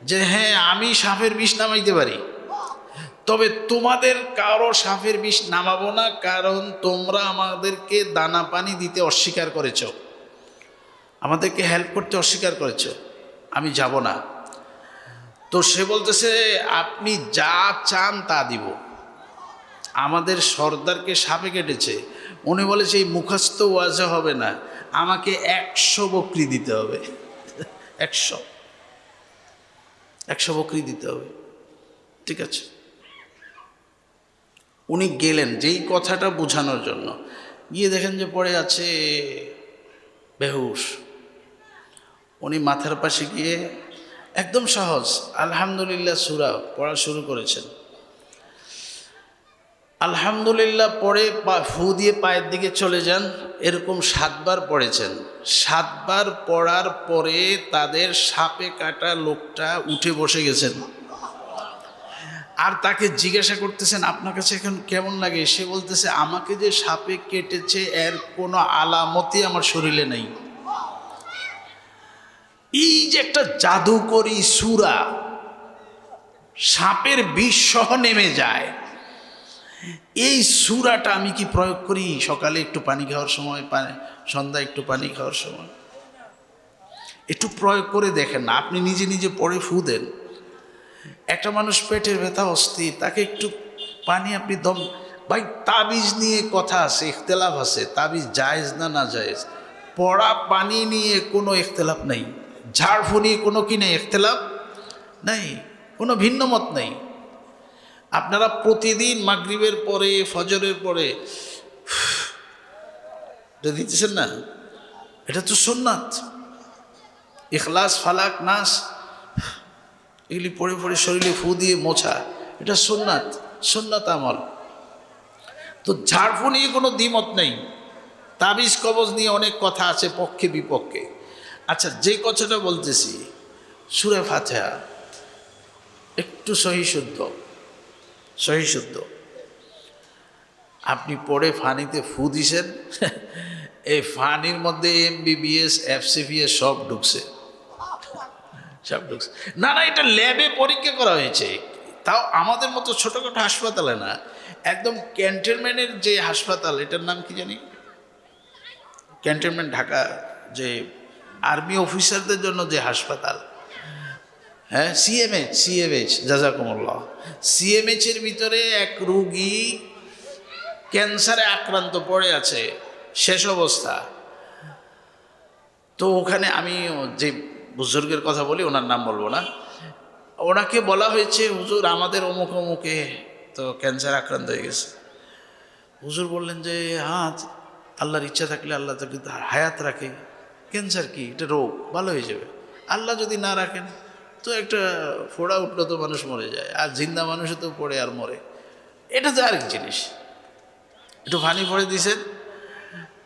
যে হ্যাঁ, আমি সাপের বিষ নামাইতে পারি, তবে তোমাদের কারো সাপের বিষ নামাবো না, কারণ তোমরা আমাদেরকে দানা পানি দিতে অস্বীকার করেছ, আমাদেরকে হেল্প করতে অস্বীকার করেছ, আমি যাব না। তো সে বলতেছে, আপনি যা চান তা দিব, আমাদের সর্দারকে সাপে কেটেছে, উনি বলেছে এই মুখস্থ ওয়াজে হবে না, আমাকে 100 বকরি দিতে হবে, 100 বকরি দিতে হবে। ঠিক আছে, উনি গেলেন যেই কথাটা বোঝানোর জন্য, গিয়ে দেখেন যে পড়ে আছে বেহুশ। উনি মাথার পাশে গিয়ে একদম সহজ আলহামদুলিল্লাহ সূরা পড়া শুরু করেছেন। আলহামদুলিল্লাহ পড়ে ফু দিয়ে পায়ের দিকে চলে যান, এরকম 7 বার পড়েছেন। 7 বার পড়ার পরে তাদের সাপে কাটা লোকটা উঠে বসে গেছেন, আর তাকে জিজ্ঞাসা করতেছেন আপনার কাছে এখন কেমন লাগে? সে বলতেছে আমাকে যে সাপে কেটেছে এর কোনো আলামতই আমার শরীরে নেই। এই যে একটা জাদুকরী সূরা সাপের বিষ সহ নেমে যায়, এই সূরাটা আমি কি প্রয়োগ করি সকালে একটু পানি খাওয়ার সময়, সন্ধ্যায় একটু পানি খাওয়ার সময় একটু প্রয়োগ করে দেখেন না, আপনি নিজে নিজে পড়ে ফু দেন। একটা মানুষ পেটের ব্যথা অস্থির, তাকে একটু পানি আপনি দম, ভাই তাবিজ নিয়ে কথা আছে, ইখতিলাফ আছে, তাবিজ জায়েজ না না জায়েজ, পড়া পানি নিয়ে কোনো ইখতিলাফ নেই, ঝাড়ফু নিয়ে কোনো কি নেই ইখতিলাফ নেই, কোনো ভিন্ন মত নেই। আপনারা প্রতিদিন মাগরিবের পরে ফজরের পরে এটা দিতেছেন না, এটা তো সুন্নাত, ইখলাস ফালাক নাস এগুলি পড়ে পড়ে শরীরে ফু দিয়ে মোছা, এটা সুন্নাত আমল। তো ঝাড়ফু নিয়ে কোনো দ্বিমত নেই, তাবিজ কবজ নিয়ে অনেক কথা আছে পক্ষে বিপক্ষে। আচ্ছা, যে কথাটা বলতেছি সূরা ফাতিহা একটু সহি শুদ্ধ আপনি পড়ে ফানিতে ফু দিছেন, এই ফানির মধ্যে MBBS FCPS সব ঢুকছে, সব ঢুকছে। না না, এটা ল্যাবে পরীক্ষা করা হয়েছে, তাও আমাদের মতো ছোটোখাটো হাসপাতালে না, একদম ক্যান্টনমেন্টের যে হাসপাতাল, এটার নাম কি জানি, ক্যান্টনমেন্ট ঢাকা, যে আর্মি অফিসারদের জন্য যে হাসপাতাল, হ্যাঁ, সিএমএইচ, জাজাকুমুল্লাহ। সিএমএইচের ভিতরে এক রুগী ক্যান্সারে আক্রান্ত পড়ে আছে, শেষ অবস্থা। তো ওখানে আমি যে বুজুর্গের কথা বলি, ওনার নাম বলবো না, ওনাকে বলা হয়েছে, হুজুর আমাদের অমুক অমুকে তো ক্যান্সার আক্রান্ত হয়ে গেছে। হুজুর বললেন যে হ্যাঁ, আল্লাহর ইচ্ছা থাকলে আল্লাহ তো কিন্তু হায়াত রাখে, ক্যান্সার কি, এটা রোগ, ভালো হয়ে যাবে। আল্লাহ যদি না রাখেন তো একটা ফোড়া উঠলো তো মানুষ মরে যায়, আর জিন্দা মানুষও তো পড়ে আর মরে, এটা তো আর কি জিনিস। একটু পানি পড়ে দিয়েছেন,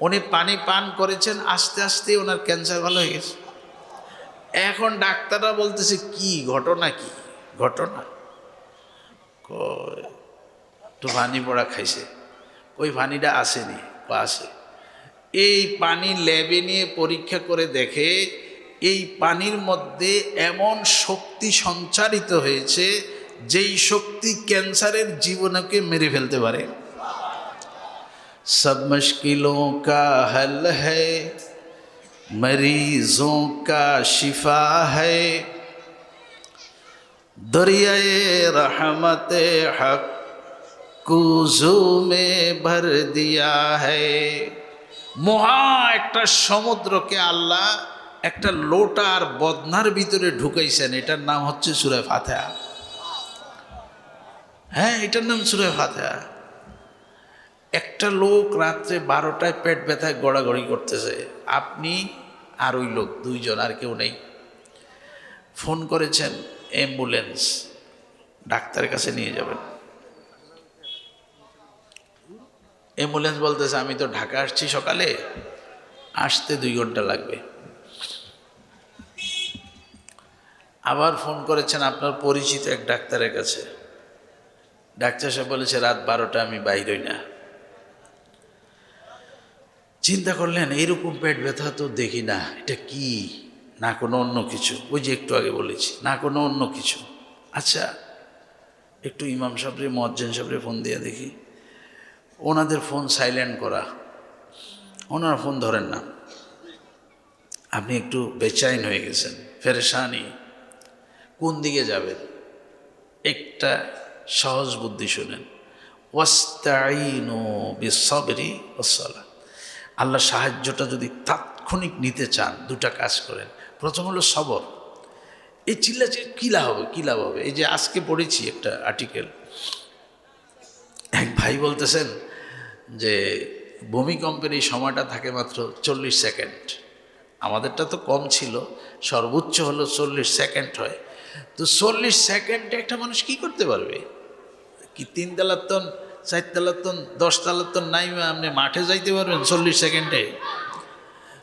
উনি পানি পান করেছেন, আস্তে আস্তে ওনার ক্যান্সার ভালো হয়ে গেছে। এখন ডাক্তাররা বলতেছে কি ঘটনা, কি ঘটনা, একটু পানি পড়া খাইছে, ওই পানিটা আসেনি বা আসে। এই পানি ল্যাবে নিয়ে পরীক্ষা করে দেখে এই পানির মধ্যে এমন শক্তি সঞ্চারিত হয়েছে যেই শক্তি ক্যান্সারের জীবনকে মেরে ফেলতে পারে। सब मुश्किलों का हल है, मरीजों का शिफा है, दरियाए रहमत हक कुजू में भर दिया है। মহা একটা সমুদ্রকে আল্লাহ একটা লোটার বদনার ভিতরে ঢুকাইছেন, এটার নাম হচ্ছে সূরা ফাতিহা। হ্যাঁ, এটার নাম সূরা ফাতিহা। একটা লোক রাত্রে 12টায় পেট ব্যথায় গড়াগড়ি করতেছে, আপনি আর ওই লোক দুইজন, আর কেউ নেই। ফোন করেছেন অ্যাম্বুলেন্স, ডাক্তারের কাছে নিয়ে যাবেন। অ্যাম্বুলেন্স বলতেছে আমি তো ঢাকা আসছি সকালে, আসতে 2 ঘন্টা লাগবে। আবার ফোন করেছেন আপনার পরিচিত এক ডাক্তারের কাছে, ডাক্তার সাহেব বলেছে রাত 12টা আমি বাইর হই না। চিন্তা করলেন এরকম পেট ব্যথা তো দেখি না, এটা কি, না কোনো অন্য কিছু, ওই যে একটু আগে বলেছি, না কোনো অন্য কিছু। আচ্ছা একটু ইমাম সাহেবরে, মুয়াজ্জিন সাহেবরে ফোন দিয়ে দেখি। ওনাদের ফোন সাইলেন্ট করা, ওনারা ফোন ধরেন না। আপনি একটু বেচাইন হয়ে গেছেন, পেরেশানি, কোন দিকে যাবেন? একটা সহজ বুদ্ধি শুনেন, ওয়াস্তাঈনু বিসসবরি ওয়াসসালাহ। আল্লাহ সাহায্যটা যদি তাৎক্ষণিক নিতে চান, 2টা কাজ করেন। প্রথম হলো সবর। এই চিল্লাচিল্লি কী লাভ হবে, কী লাভ হবে? এই যে আজকে পড়েছি একটা আর্টিকেল, এক ভাই বলতেছেন যে ভূমিকম্পের এই সময়টা থাকে মাত্র 40 সেকেন্ড। আমাদেরটা তো কম ছিল, সর্বোচ্চ হলো 40 সেকেন্ড হয়। তো 40 সেকেন্ডে একটা মানুষ কি করতে পারবে? কি 3 তলার তন, 4 তলার তন, 10 তলার তন নাই, আপনি মাঠে যাইতে পারবেন 40 সেকেন্ডে?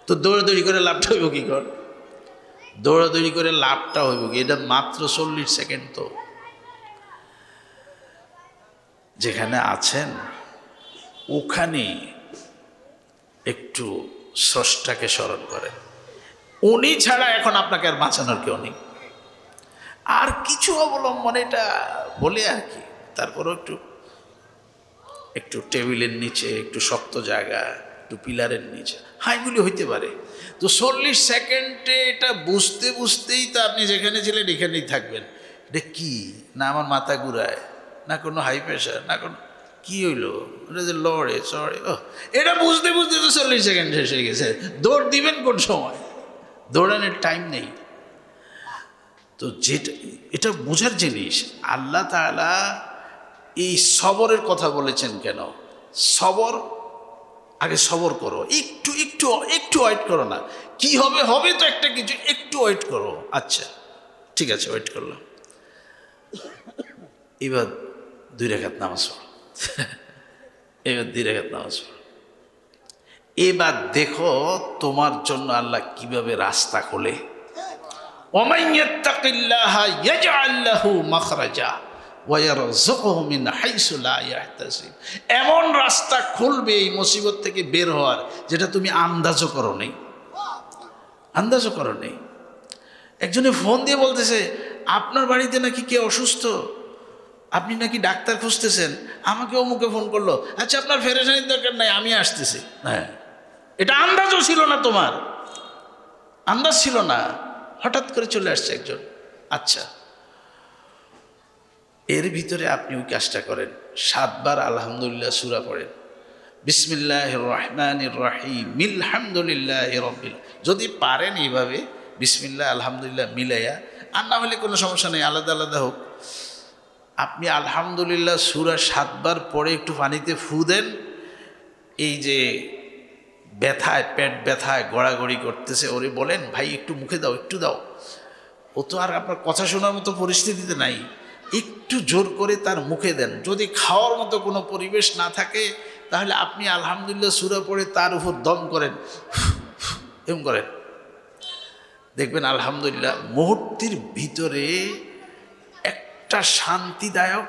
তো দৌড়াদৌড়ি করে লাভটা হইব কি কর? দৌড়াদৌড়ি করে লাভটা হইব কি? এটা মাত্র 40 সেকেন্ড। তো যেখানে আছেন ওখানে একটু স্রষ্টাকে স্মরণ করেন, উনি ছাড়া এখন আপনাকে আর বাঁচানোর কেউ নেই। আর কিছু অবলম্বন এটা বলে আর কি, তারপরও একটু টেবিলের নিচে, একটু শক্ত জায়গা, একটু পিলারের নিচে, হাইগুলি হইতে পারে। তো 40 সেকেন্ডে এটা বুঝতে বুঝতেই তো আপনি যেখানে ছিলেন এখানেই থাকবেন। এটা কি, না আমার মাথা ঘুরায়, না কোনো হাই প্রেশার, না কোনো কি হইলো, এটা যে লড়ে চড়ে, ও এটা বুঝতে বুঝতে তো 40 সেকেন্ড শেষ হয়ে গেছে। দৌড় দিবেন কোন সময়? দৌড়ানোর টাইম নেই। তো যেটা, এটা বোঝার জিনিস। আল্লাহ তাআলা এই সবরের কথা বলেছেন কেন? সবর, আগে সবর করো, একটু একটু একটু ওয়েট করো না, কি হবে হবে তো একটা কিছু, একটু ওয়েট করো। আচ্ছা ঠিক আছে, ওয়েট করলাম, এবার 2 রাকাত নামাজ পড়ো। এবার 2 রাকাত নামাজ পড়ো, এবার দেখো তোমার জন্য আল্লাহ কিভাবে রাস্তা খোলে। ওমান ইয়াত্তাকিল্লাহা ইয়াজআল লাহু মাখরাজা, ওয়ায়ারযুকুহু মিন হাইসু লা ইয়াহতাসিব। এমন রাস্তা খুলবে এই মুসিবত থেকে বের হওয়ার, যেটা তুমি আন্দাজও করো নাই, আন্দাজও করো নেই। একজনে ফোন দিয়ে বলতেছে আপনার বাড়িতে নাকি কে অসুস্থ, আপনি নাকি ডাক্তার খুঁজতেছেন, আমাকে অমুকে ফোন করলো, আচ্ছা আপনার ফেরেশানির দরকার নাই, আমি আসতেছি। হ্যাঁ, এটা আন্দাজও ছিল না, তোমার আন্দাজ ছিল না, হঠাৎ করে চলে আসছে একজন। আচ্ছা, এর ভিতরে আপনি ওই কাজটা করেন, 7 বার আলহামদুলিল্লাহ সূরা পড়েন, বিসমিল্লাহির রহমানির রহিম আলহামদুলিল্লাহি রাব্বিল, যদি পারেন এইভাবে বিসমিল্লাহ আলহামদুলিল্লাহ মিলাইয়া, আর না হলে কোনো সমস্যা নেই, আলাদা আলাদা হোক। আপনি আলহামদুলিল্লাহ সূরা 7 বার পড়ে একটু পানিতে ফু দেন, এই যে ব্যথায়, পেট ব্যথায় গড়াগড়ি করতেছে, ওরে বলেন ভাই একটু মুখে দাও, একটু দাও। ও তো আর আপনার কথা শোনার মতো পরিস্থিতিতে নাই, একটু জোর করে তার মুখে দেন। যদি খাওয়ার মতো কোনো পরিবেশ না থাকে, তাহলে আপনি আলহামদুলিল্লাহ সূরা পড়ে তার উপর দম করেন, এরকম করেন, দেখবেন আলহামদুলিল্লাহ মুহূর্তের ভিতরে একটা শান্তিদায়ক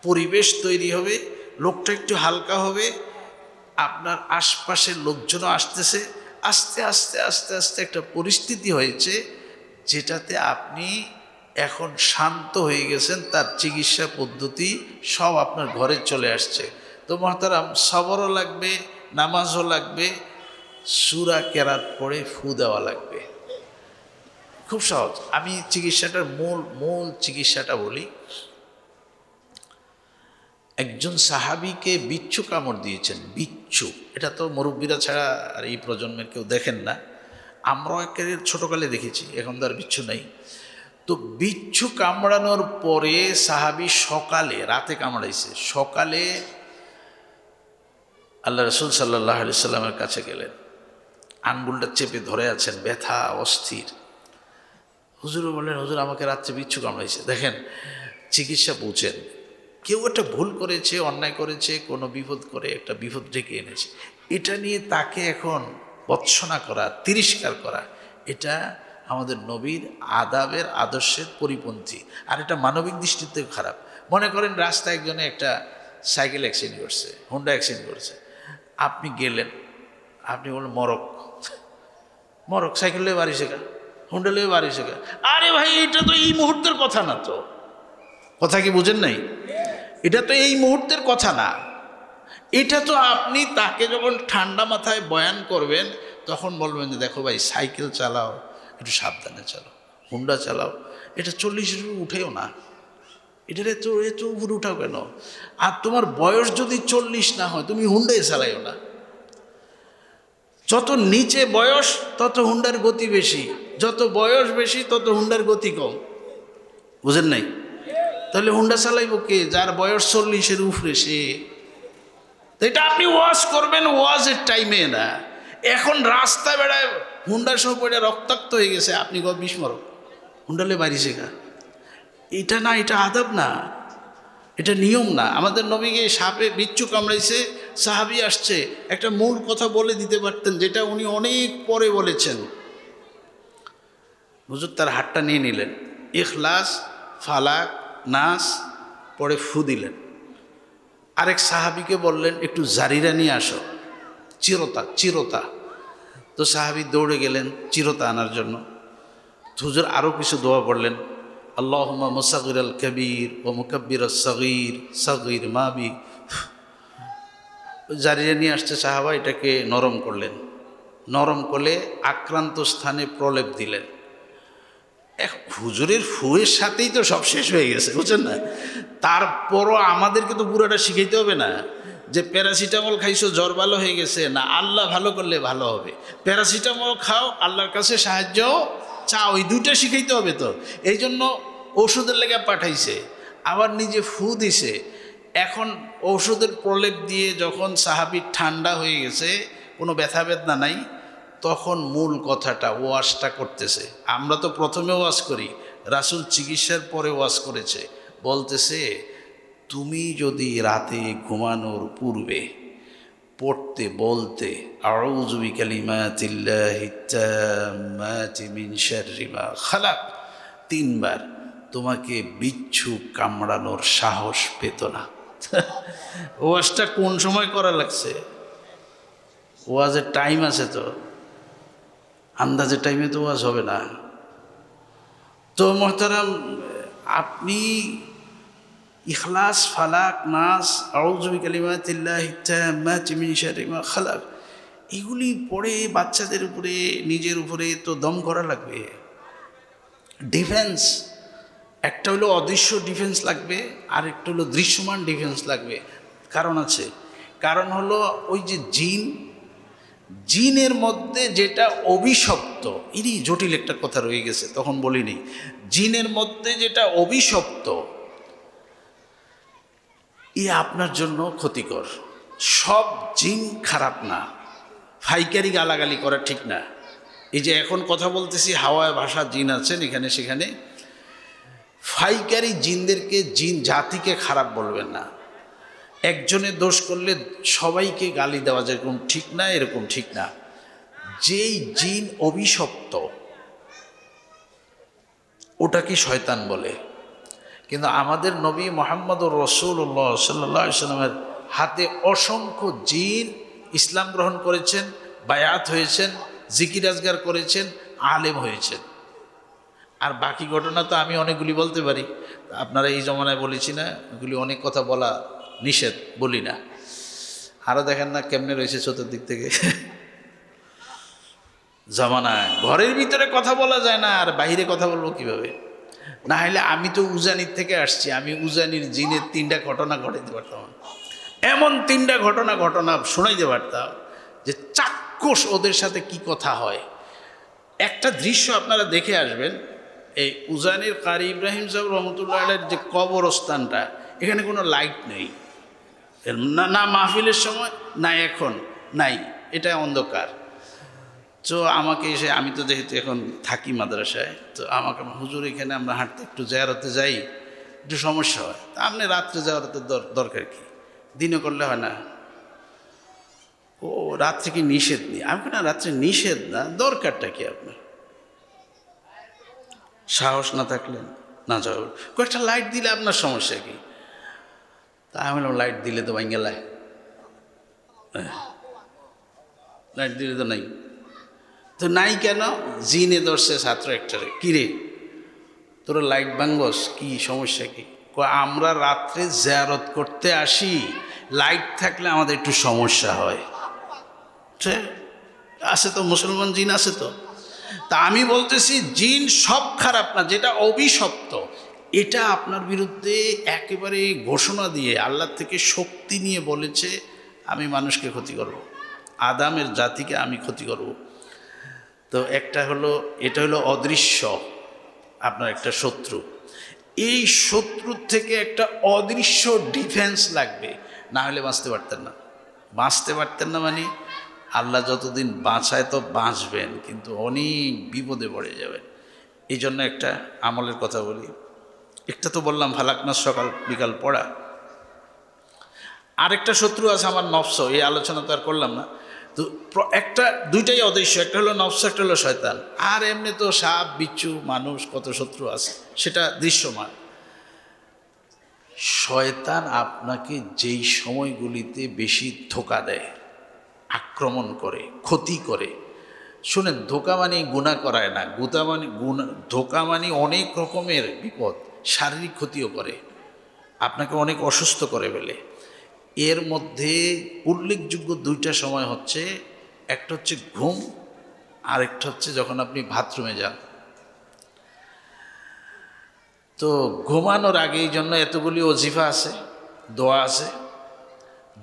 পরিবেশ তৈরি হবে, লোকটা একটু হালকা হবে, আপনার আশপাশের লোকজনও আসতেছে, আস্তে আস্তে আস্তে আস্তে একটা পরিস্থিতি হয়েছে যেটাতে আপনি এখন শান্ত হয়ে গেছেন, তার চিকিৎসা পদ্ধতি সব আপনার ঘরে চলে আসছে। তো মহতারাম, সবরও লাগবে, নামাজও লাগবে, সূরা কেরাত পড়ে ফু দেওয়া লাগবে, খুব সহজ। আমি চিকিৎসাটার মূল চিকিৎসাটা বলি। একজন সাহাবীকে বিচ্ছু কামড় দিয়েছেন, বিচ্ছু, এটা তো মুরব্বীরা ছাড়া আর এই প্রজন্মের কেউ দেখেন না, আমরাও একেবারে ছোটোকালে দেখেছি, এখন তো আর বিচ্ছু নাই। তো বিচ্ছু কামড়ানোর পরে সাহাবী সকালে, রাতে কামড়াইছে, সকালে আল্লাহ রাসূল সাল্লাল্লাহু আলাইহি সাল্লামের কাছে গেলেন, আঙ্গুলটা চেপে ধরে আছেন, ব্যথা, অস্থির। হুজুরও বললেন হুজুর আমাকে রাত্রে বিচ্ছু কামড়াইছে। দেখেন, চিকিৎসা পৌঁছেন, কেউ একটা ভুল করেছে, অন্যায় করেছে, কোনো বিপদ করে একটা বিপদ ডেকে এনেছে, এটা নিয়ে তাকে এখন ভৎসনা করা, তিরস্কার করা, এটা আমাদের নবীর আদাবের আদর্শের পরিপন্থী, আর এটা মানবিক দৃষ্টিতেও খারাপ। মনে করেন রাস্তায় একজনে একটা সাইকেল অ্যাক্সিডেন্ট করছে, হুন্ডা অ্যাক্সিডেন্ট করছে, আপনি গেলেন, আপনি বললেন মরক মরক, সাইকেল লয়ে বাড়ি শেখা, হুন্ডা লয়ে বাড়ি শেখা। আরে ভাই, এটা তো এই মুহূর্তের কথা না, তো কথা কি বুঝেন নাই? এটা তো এই মুহূর্তের কথা না, এটা তো আপনি তাকে যখন ঠান্ডা মাথায় বয়ান করবেন, তখন বলবেন যে দেখো ভাই, সাইকেল চালাও একটু সাবধানে চালাও, হুন্ডা চালাও, এটা 40-এর উঠেও না, এটার এত উপরে উঠাও কেন? আর তোমার বয়স যদি 40 না হয়, তুমি হুন্ডাই চালাইও না। যত নিচে বয়স তত হুন্ডার গতি বেশি, যত বয়স বেশি তত হুন্ডার গতি কম, বুঝেন নাই? তাহলে হুন্ডা চালাইব কে? যার বয়স 40-এর উপরে, সে। এটা আপনি ওয়াজ করবেন ওয়াজের টাইমে না, এখন রাস্তা বেড়ায় হুন্ডার সব পড়ে রক্তাক্ত হয়ে গেছে, আপনি বিস্মরক, হুন্ডালে বাড়ি শেখা, এটা না, এটা আদব না, এটা নিয়ম না। আমাদের নবীকে সাপে বিচ্ছু কামড়াইছে, সাহাবী আসছে, একটা মূল কথা বলে দিতে পারতেন, যেটা উনি অনেক পরে বলেছেন। হুজুর তার হাতটা নিয়ে নিলেন, ইখলাস, ফালাক, নাস পরে ফু দিলেন। আরেক সাহাবীকে বললেন একটু জারিরা নিয়ে আসো, চিরতা। তো সাহাবী দৌড়ে গেলেন চিরতা আনার জন্য। হুজুর আরও কিছু দোয়া পড়লেন, আল্লাহুম্মা মুসাগির আল কবির ও মুকাব্বির আস সগীর সগীর মাবি। জারিরা নিয়ে আসছে সাহাবা, এটাকে নরম করলেন, নরম করলে আক্রান্ত স্থানে প্রলেপ দিলেন। হুজুরের ফুয়ের সাথেই তো সব শেষ হয়ে গেছে, বুঝছেন না? তারপরও আমাদেরকে তো পুরোটা শিখাইতে হবে না, যে প্যারাসিটামল খাইছো জ্বর ভালো হয়ে গেছে, না আল্লাহ ভালো করলে ভালো হবে, প্যারাসিটামল খাও, আল্লাহর কাছে সাহায্য চাও, ওই দুইটা শিখাইতে হবে। তো এই জন্য ওষুধের লেগে পাঠাইছে, আবার নিজে ফু দিছে। এখন ঔষধের প্রলেপ দিয়ে যখন সাহাবী ঠান্ডা হয়ে গেছে, কোনো ব্যথা বেদনা নাই, তখন মূল কথাটা ওয়াজটা করতেছে। আমরা তো প্রথমে ওয়াজ করি, রাসূল চিকিৎসার পরে ওয়াজ করেছে, বলতেছে তুমি যদি রাতে ঘুমানোর পূর্বে পড়তে বলতে আউযু বিকালিমাতিল্লাহি তাম্মাতি মিন শাররি মা খালাক 3 বার, তোমাকে বিচ্ছু কামড়ানোর সাহস পেত না। ওয়াজটা কোন সময় করা লাগছে? ওয়াজের টাইম আছে তো, আন্দাজে টাইমে তো ওয়াজ হবে না। তো মোহতারাম, আপনি ইখলাস, ফালাক, নাস, আউযু বিকালিমাতিল্লাহি তাম্মাতি মিন শাররি মা খালাক, এগুলি পড়ে বাচ্চাদের উপরে, নিজের উপরে তো দম করা লাগবে। ডিফেন্স, একটা হলো অদৃশ্য ডিফেন্স লাগবে, আর একটা হলো দৃশ্যমান ডিফেন্স লাগবে। কারণ আছে, কারণ হলো ওই যে জিনের মধ্যে যেটা অভিশপ্ত, এরই জটিল একটা কথা রয়ে গেছে, তখন বলিনি। জিনের মধ্যে যেটা অভিশপ্ত, এ আপনার জন্য ক্ষতিকর। সব জিন খারাপ না, ফাইকারি গালাগালি করা ঠিক না। এই যে এখন কথা বলতেছি, হাওয়ায় ভাষা জিন আছেন এখানে সেখানে, ফাইকারি জিনদেরকে, জিন জাতিকে খারাপ বলবেন না। একজনের দোষ করলে সবাইকে গালি দেওয়া যেরকম ঠিক না, এরকম ঠিক না। যেই জিন অভিশপ্ত, ওটাকে শয়তান বলে। কিন্তু আমাদের নবী মুহাম্মদুর রাসূলুল্লাহ সাল্লাল্লাহু আলাইহি সাল্লামের হাতে অসংখ্য জিন ইসলাম গ্রহণ করেছেন, বায়াত হয়েছেন, জিকির আজগার করেছেন, আলেম হয়েছেন। আর বাকি ঘটনা তো আমি অনেকগুলি বলতে পারি, আপনারা এই জমানায় বলেছি না, এগুলি অনেক কথা বলা নিষেধ, বলি না। আরও দেখেন না কেমনে রয়েছে চতুর্দিক থেকে জমানায়। ঘরের ভিতরে কথা বলা যায় না, আর বাইরে কথা বলবো কিভাবে? না হলে আমি তো উজানির থেকে আসছি, আমি উজানির জিনের 3টা ঘটনা ঘটাইতে পারতাম, এমন 3টা ঘটনা শোনাইতে পারতাম যে চাক্ষুষ ওদের সাথে কি কথা হয়। একটা দৃশ্য আপনারা দেখে আসবেন, এই উজানির কারি ইব্রাহিম সাহেব রহমতুল্লাহ আলাইহির যে কবরস্থানটা, এখানে কোনো লাইট নেই, না মাহফিলের সময়, না এখন নাই, এটা অন্ধকার। তো আমাকে এসে, আমি তো যেহেতু এখন থাকি মাদ্রাসায়, তো আমাকে, হুজুর এখানে আমরা হাঁটতে একটু জিয়ারতে যাই, একটু সমস্যা হয়, তা আপনি রাত্রে যাওয়ার দরকার কি, দিনে করলে হয় না? ও রাত্রে কি নিষেধ নেই? আমি না রাত্রে নিষেধ না, দরকারটা কি আপনার? সাহস না থাকলে না যাও, কয়েকটা লাইট দিলে আপনার সমস্যা কি? তা আমি বললাম লাইট দিলে তো ভাঙ্গে লাই, লাইট দিলে তো নাই। তো নাই কেন? জিনে ধরছে ছাত্র একটারে, কিরে তোরা লাইট ভাঙ্গস, কি সমস্যা কি? আমরা রাত্রে জিয়ারত করতে আসি, লাইট থাকলে আমাদের একটু সমস্যা হয়। আছে তো, মুসলমান জিন আছে তো। তা আমি বলতেছি জিন সব খারাপ না, যেটা অভিশপ্ত, এটা আপনার বিরুদ্ধে একেবারে ঘোষণা দিয়ে আল্লাহ থেকে শক্তি নিয়ে বলেছে, আমি মানুষকে ক্ষতি করব, আদামের জাতিকে আমি ক্ষতি করব। তো একটা হলো, এটা হলো অদৃশ্য আপনার একটা শত্রু। এই শত্রুর থেকে একটা অদৃশ্য ডিফেন্স লাগবে, না হলে বাঁচতে পারতেন না। মানে আল্লাহ যতদিন বাঁচায় তো বাঁচবেন, কিন্তু অনেক বিপদে পড়ে যাবেন। এই জন্য একটা আমলের কথা বলি। একটা তো বললাম ফালাক নাস সকাল বিকাল পড়া, আরেকটা শত্রু আছে আমার নফস, এই আলোচনা তো আর করলাম না। তো দুইটাই অদৃশ্য, একটা হলো নফস, একটা হলো শয়তান। আর এমনি তো সাপ, বিচ্ছু, মানুষ, কত শত্রু আছে, সেটা দৃশ্যমান। শয়তান আপনাকে যেই সময়গুলিতে বেশি ধোঁকা দেয়, আক্রমণ করে, ক্ষতি করে, শুনেন, ধোঁকা মানে গুনাহ করায় না, ধোঁকা মানে অনেক রকমের বিপদ, শারীরিক ক্ষতিও করে, আপনাকে অনেক অসুস্থ করে ফেলে। এর মধ্যে উল্লেখযোগ্য 2টা সময় হচ্ছে, একটা হচ্ছে ঘুম, আর একটা হচ্ছে যখন আপনি বাথরুমে যান। তো ঘুমানোর আগে এই জন্য এতগুলি ওজিফা আছে, দোয়া আছে,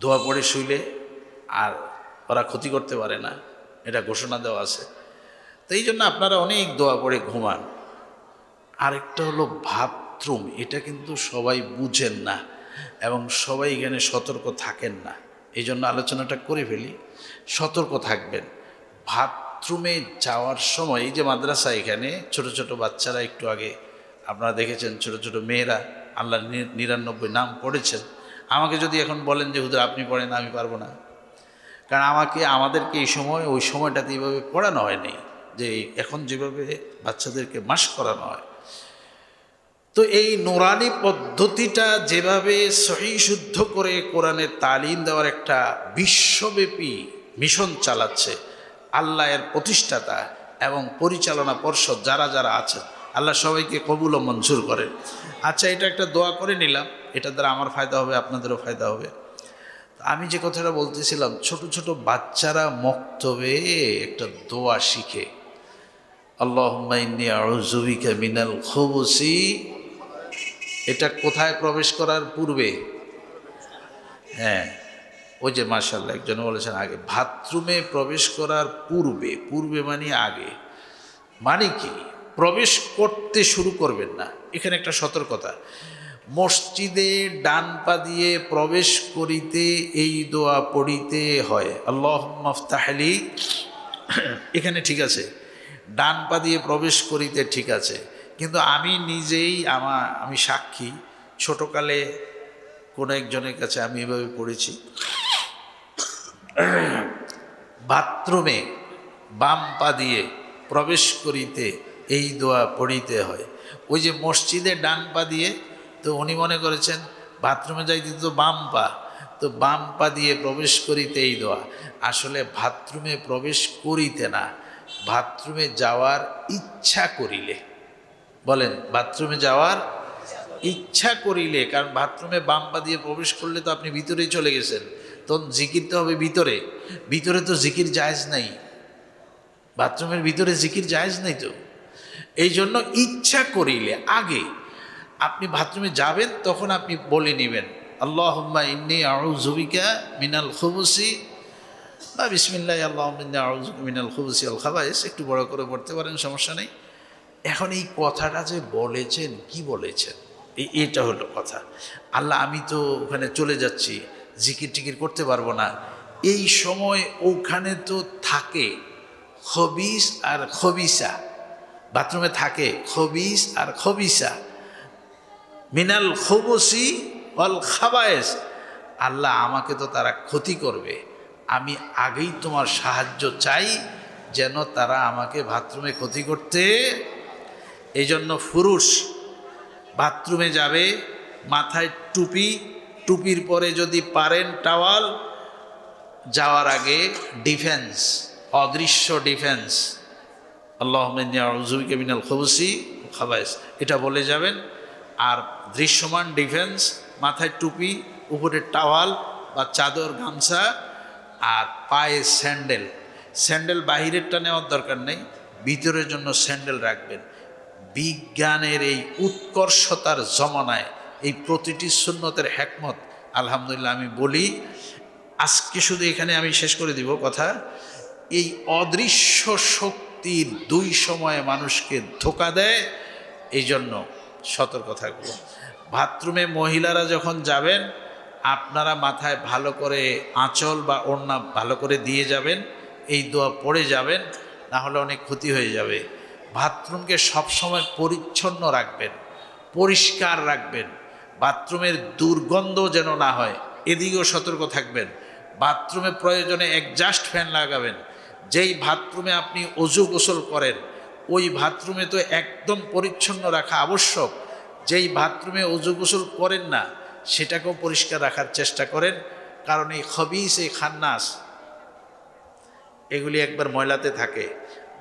দোয়া পড়ে শুইলে আর ওরা ক্ষতি করতে পারে না, এটা ঘোষণা দেওয়া আছে। তো এই জন্য আপনারা অনেক দোয়া পড়ে ঘুমান। আরেকটা হলো বাথরুম, এটা কিন্তু সবাই বুঝেন না এবং সবাই এখানে সতর্ক থাকেন না, এই জন্য আলোচনাটা করে ফেলি। সতর্ক থাকবেন বাথরুমে যাওয়ার সময়। এই যে মাদ্রাসা, এখানে ছোট ছোট বাচ্চারা, একটু আগে আপনারা দেখেছেন ছোট ছোট মেয়েরা আল্লাহর 99 নাম পড়েছেন। আমাকে যদি এখন বলেন যে হুজুর আপনি পড়েন, আমি পারবো না, কারণ আমাদেরকে এই সময়, ওই সময়টাতে এইভাবে পড়ানো হয়নি, যে এখন যেভাবে বাচ্চাদেরকে মাস্ক করানো হয়। তো এই নুরানি পদ্ধতিটা যেভাবে সহি শুদ্ধ করে কোরআনের তালিম দেওয়ার একটা বিশ্বব্যাপী মিশন চালাচ্ছে আল্লাহ এর প্রতিষ্ঠাতা এবং পরিচালনা পর্ষদ যারা যারা আছেন, আল্লাহ সবাইকে কবুল ও মঞ্জুর করেন। আচ্ছা, এটা একটা দোয়া করে নিলাম, এটা দ্বারা আমার ফায়দা হবে, আপনাদেরও ফায়দা হবে। আমি যে কথাটা বলতেছিলাম, ছোট ছোট বাচ্চারা মক্তবে একটা দোয়া শিখে, আল্লাহুম্মা ইন্নী আউযু বিকা মিনাল খুবুসি। এটা কোথায় প্রবেশ করার পূর্বে? হ্যাঁ, ওই যে মাশাআল্লাহ একজন বলেছেন আগে, বাথরুমে প্রবেশ করার পূর্বে। পূর্বে মানে আগে, মানে কি প্রবেশ করতে শুরু করবেন না। এখানে একটা সতর্কতা, মসজিদে ডান পা দিয়ে প্রবেশ করিতে এই দোয়া পড়িতে হয়, আল্লাহুম্মা ইফতাহলি। এখানে ঠিক আছে, ডান পা দিয়ে প্রবেশ করিতে ঠিক আছে, কিন্তু আমি নিজেই আমি সাক্ষী, ছোটকালে কোনো একজনের কাছে আমি এভাবে পড়েছি, বাথরুমে বাম পা দিয়ে প্রবেশ করিতে এই দোয়া পড়িতে হয়। ওই যে মসজিদে ডান পা দিয়ে, তো উনি মনে করেছেন বাথরুমে যাইতে তো বাম পা, তো বাম পা দিয়ে প্রবেশ করিতে এই দোয়া। আসলে বাথরুমে প্রবেশ করিতে না, বাথরুমে যাওয়ার ইচ্ছা করিলে। বলেন, বাথরুমে যাওয়ার ইচ্ছা করিলে, কারণ বাথরুমে বাম পা দিয়ে প্রবেশ করলে তো আপনি ভিতরেই চলে গেছেন, তখন জিকির তো হবে ভিতরে। ভিতরে তো জিকির জায়েজ নাই, বাথরুমের ভিতরে জিকির জায়েজ নাই। তো এই জন্য ইচ্ছা করিলে আগে আপনি বাথরুমে যাবেন, তখন আপনি বলে নেবেন আল্লাহুম্মা ইন্নী আউযু বিকা মিনাল খুবুসি, বা বিসমিল্লাহ আল্লাহুম্মা ইন্নী আউযু বিকা মিনাল খুবুসি ওয়াল খাবায়েস। একটু বড় করে পড়তে পারেন, সমস্যা নেই। এখন এই কথাটা যে বলেছেন, কি বলেছেন, এটা হলো কথা। আল্লাহ, আমি তো ওখানে চলে যাচ্ছি, জিকির টিকির করতে পারবো না। এই সময় ওখানে তো থাকে খবিস আর খবিসা, বাথরুমে থাকে খবিস আর খবিসা, মিনাল খুবুসি ওয়াল খাবায়েস। আল্লাহ, আমাকে তো তারা ক্ষতি করবে, আমি আগেই তোমার সাহায্য চাই যেন তারা আমাকে বাথরুমে ক্ষতি করতে। এই জন্য পুরুষ বাথরুমে যাবে, মাথায় টুপি, টুপির পরে যদি পারেন টাওয়াল, যাওয়ার আগে ডিফেন্স, অদৃশ্য ডিফেন্স, আল্লাহুম্মা ইন্নী আউযু বিকা মিনাল খুবুসি ওয়াল খাবায়েস, এটা বলে যাবেন। আর দৃশ্যমান ডিফেন্স, মাথায় টুপি, উপরে টাওয়াল বা চাদর গামছা, আর পায়ে স্যান্ডেল। স্যান্ডেল বাহিরেরটা নেওয়ার দরকার নেই, ভিতরের জন্য স্যান্ডেল রাখবেন। বিজ্ঞানের এই উৎকর্ষতার জমানায় এই প্রতিটি সুন্নতের হিকমত আলহামদুলিল্লাহ আমি বলি। আজকে শুধু এখানে আমি শেষ করে দিব কথা। এই অদৃশ্য শক্তির দুই সময়ে মানুষকে ধোঁকা দেয়, এই জন্য সতর্ক থাকবো। বাথরুমে মহিলারা যখন যাবেন, আপনারা মাথায় ভালো করে আঁচল বা ওড়না ভালো করে দিয়ে যাবেন, এই দোয়া পড়ে যাবেন, না হলে অনেক ক্ষতি হয়ে যাবে। বাথরুমকে সবসময় পরিচ্ছন্ন রাখবেন, পরিষ্কার রাখবেন, বাথরুমের দুর্গন্ধ যেন না হয়, এদিকেও সতর্ক থাকবেন। বাথরুমে প্রয়োজনে একজাস্ট ফ্যান লাগাবেন। যেই বাথরুমে আপনি অজু গোসল করেন, ওই বাথরুমে তো একদম পরিচ্ছন্ন রাখা আবশ্যক। যেই বাথরুমে অজু গোসল করেন না, সেটাকেও পরিষ্কার রাখার চেষ্টা করেন, কারণ এই খবিস, এই খান্নাস, এগুলি একবার ময়লাতে থাকে।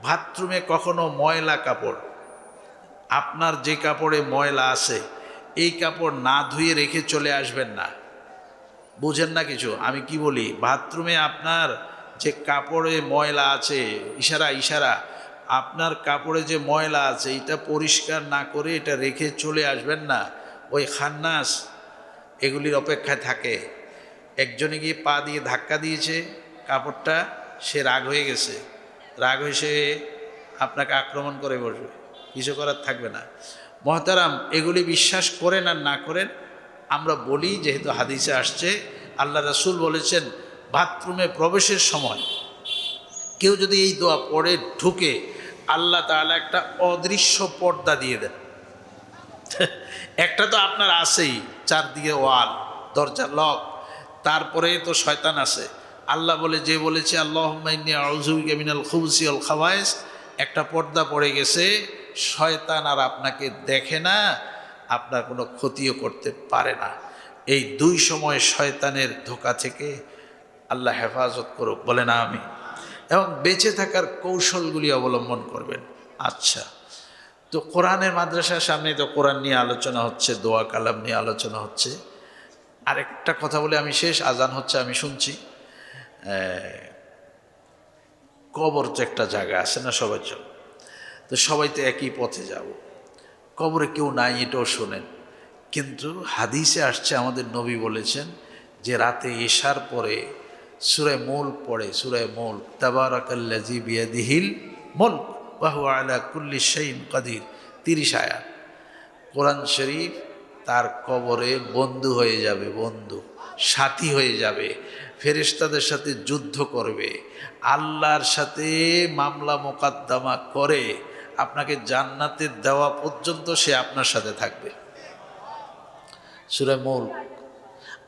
বাথরুমে কখনো ময়লা কাপড়, আপনার যে কাপড়ে ময়লা আছে, এই কাপড় না ধুয়ে রেখে চলে আসবেন না। বুঝেন না কিছু আমি কি বলি? বাথরুমে আপনার যে কাপড়ে ময়লা আছে, ইশারা, আপনার কাপড়ে যে ময়লা আছে, এটা পরিষ্কার না করে এটা রেখে চলে আসবেন না। ওই খান্নাস এগুলির অপেক্ষায় থাকে। একজনে গিয়ে পা দিয়ে ধাক্কা দিয়েছে কাপড়টা, সে রাগ হয়ে গেছে, রাগ হয়েছে আপনাকে আক্রমণ করে বসবে, কিছু করার থাকবে না। মহতারাম, এগুলি বিশ্বাস করেন আর না করেন, আমরা বলি যেহেতু হাদিসে আসছে, আল্লাহ রাসূল বলেছেন বাথরুমে প্রবেশের সময় কেউ যদি এই দোয়া পড়ে ঢুকে, আল্লাহ তাআলা একটা অদৃশ্য পর্দা দিয়ে দেন। একটা তো আপনার আছেই, চারদিকে ওয়াল, দরজা লক, তারপরে তো শয়তান আছে। আল্লাহ বলে, যে বলেছে আল্লাহুম্মা ইন্নী আউযু বিকা মিনাল খুবুসি ওয়াল খাবায়েস, একটা পর্দা পড়ে গেছে, শয়তান আর আপনাকে দেখে না, আপনার কোনো ক্ষতিও করতে পারে না। এই দুই সময় শয়তানের ধোঁকা থেকে আল্লাহ হেফাজত করুক, বলে না আমি। এবং বেঁচে থাকার কৌশলগুলি অবলম্বন করবেন। আচ্ছা, তো কোরআনের মাদ্রাসার সামনে তো কোরআন নিয়ে আলোচনা হচ্ছে, দোয়া কালাম নিয়ে আলোচনা হচ্ছে। আরেকটা কথা বলে আমি শেষ, আজান হচ্ছে আমি শুনছি। কবর তো একটা জায়গা আছে না সবার জন্য, তো সবাই তো একই পথে যাব, কবরে কেউ নাই এটাও শোনেন। কিন্তু হাদিসে আসছে, আমাদের নবী বলেছেন যে রাতে এশার পরে সূরা মুলক পড়ে, সূরা মুলক, তাবারাকাল্লাযী বিয়াদিহিল মুলক ওয়া হুয়া আলা কুল্লি শাইইন কাদির, 30 আয়াত। কোরআন শরীফ তার কবরে বন্ধু হয়ে যাবে, বন্ধু সাথী হয়ে যাবে, ফেরেশতাদের সাথে যুদ্ধ করবে, আল্লাহর সাথে মামলা মোকদ্দমা করে আপনাকে জান্নাতে দেওয়া পর্যন্ত সে আপনার সাথে থাকবে। সূরা মুলক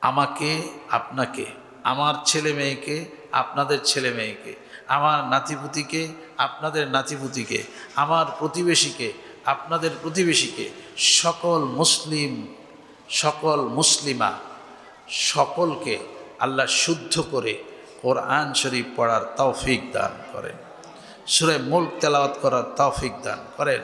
আমাকে, আপনাকে, আমার ছেলে মেয়েকে, আপনাদের ছেলে মেয়েকে, আমার নাতিপুতিকে, আপনাদের নাতিপুতিকে, আমার প্রতিবেশীকে, আপনাদের প্রতিবেশীকে, সকল মুসলিম, সকল মুসলিমা, সকলকে আল্লাহ শুদ্ধ করে কোরআন শরীফ পড়ার তৌফিক দান করেন, সূরা মুলক তেলাওয়াত করার তৌফিক দান করেন।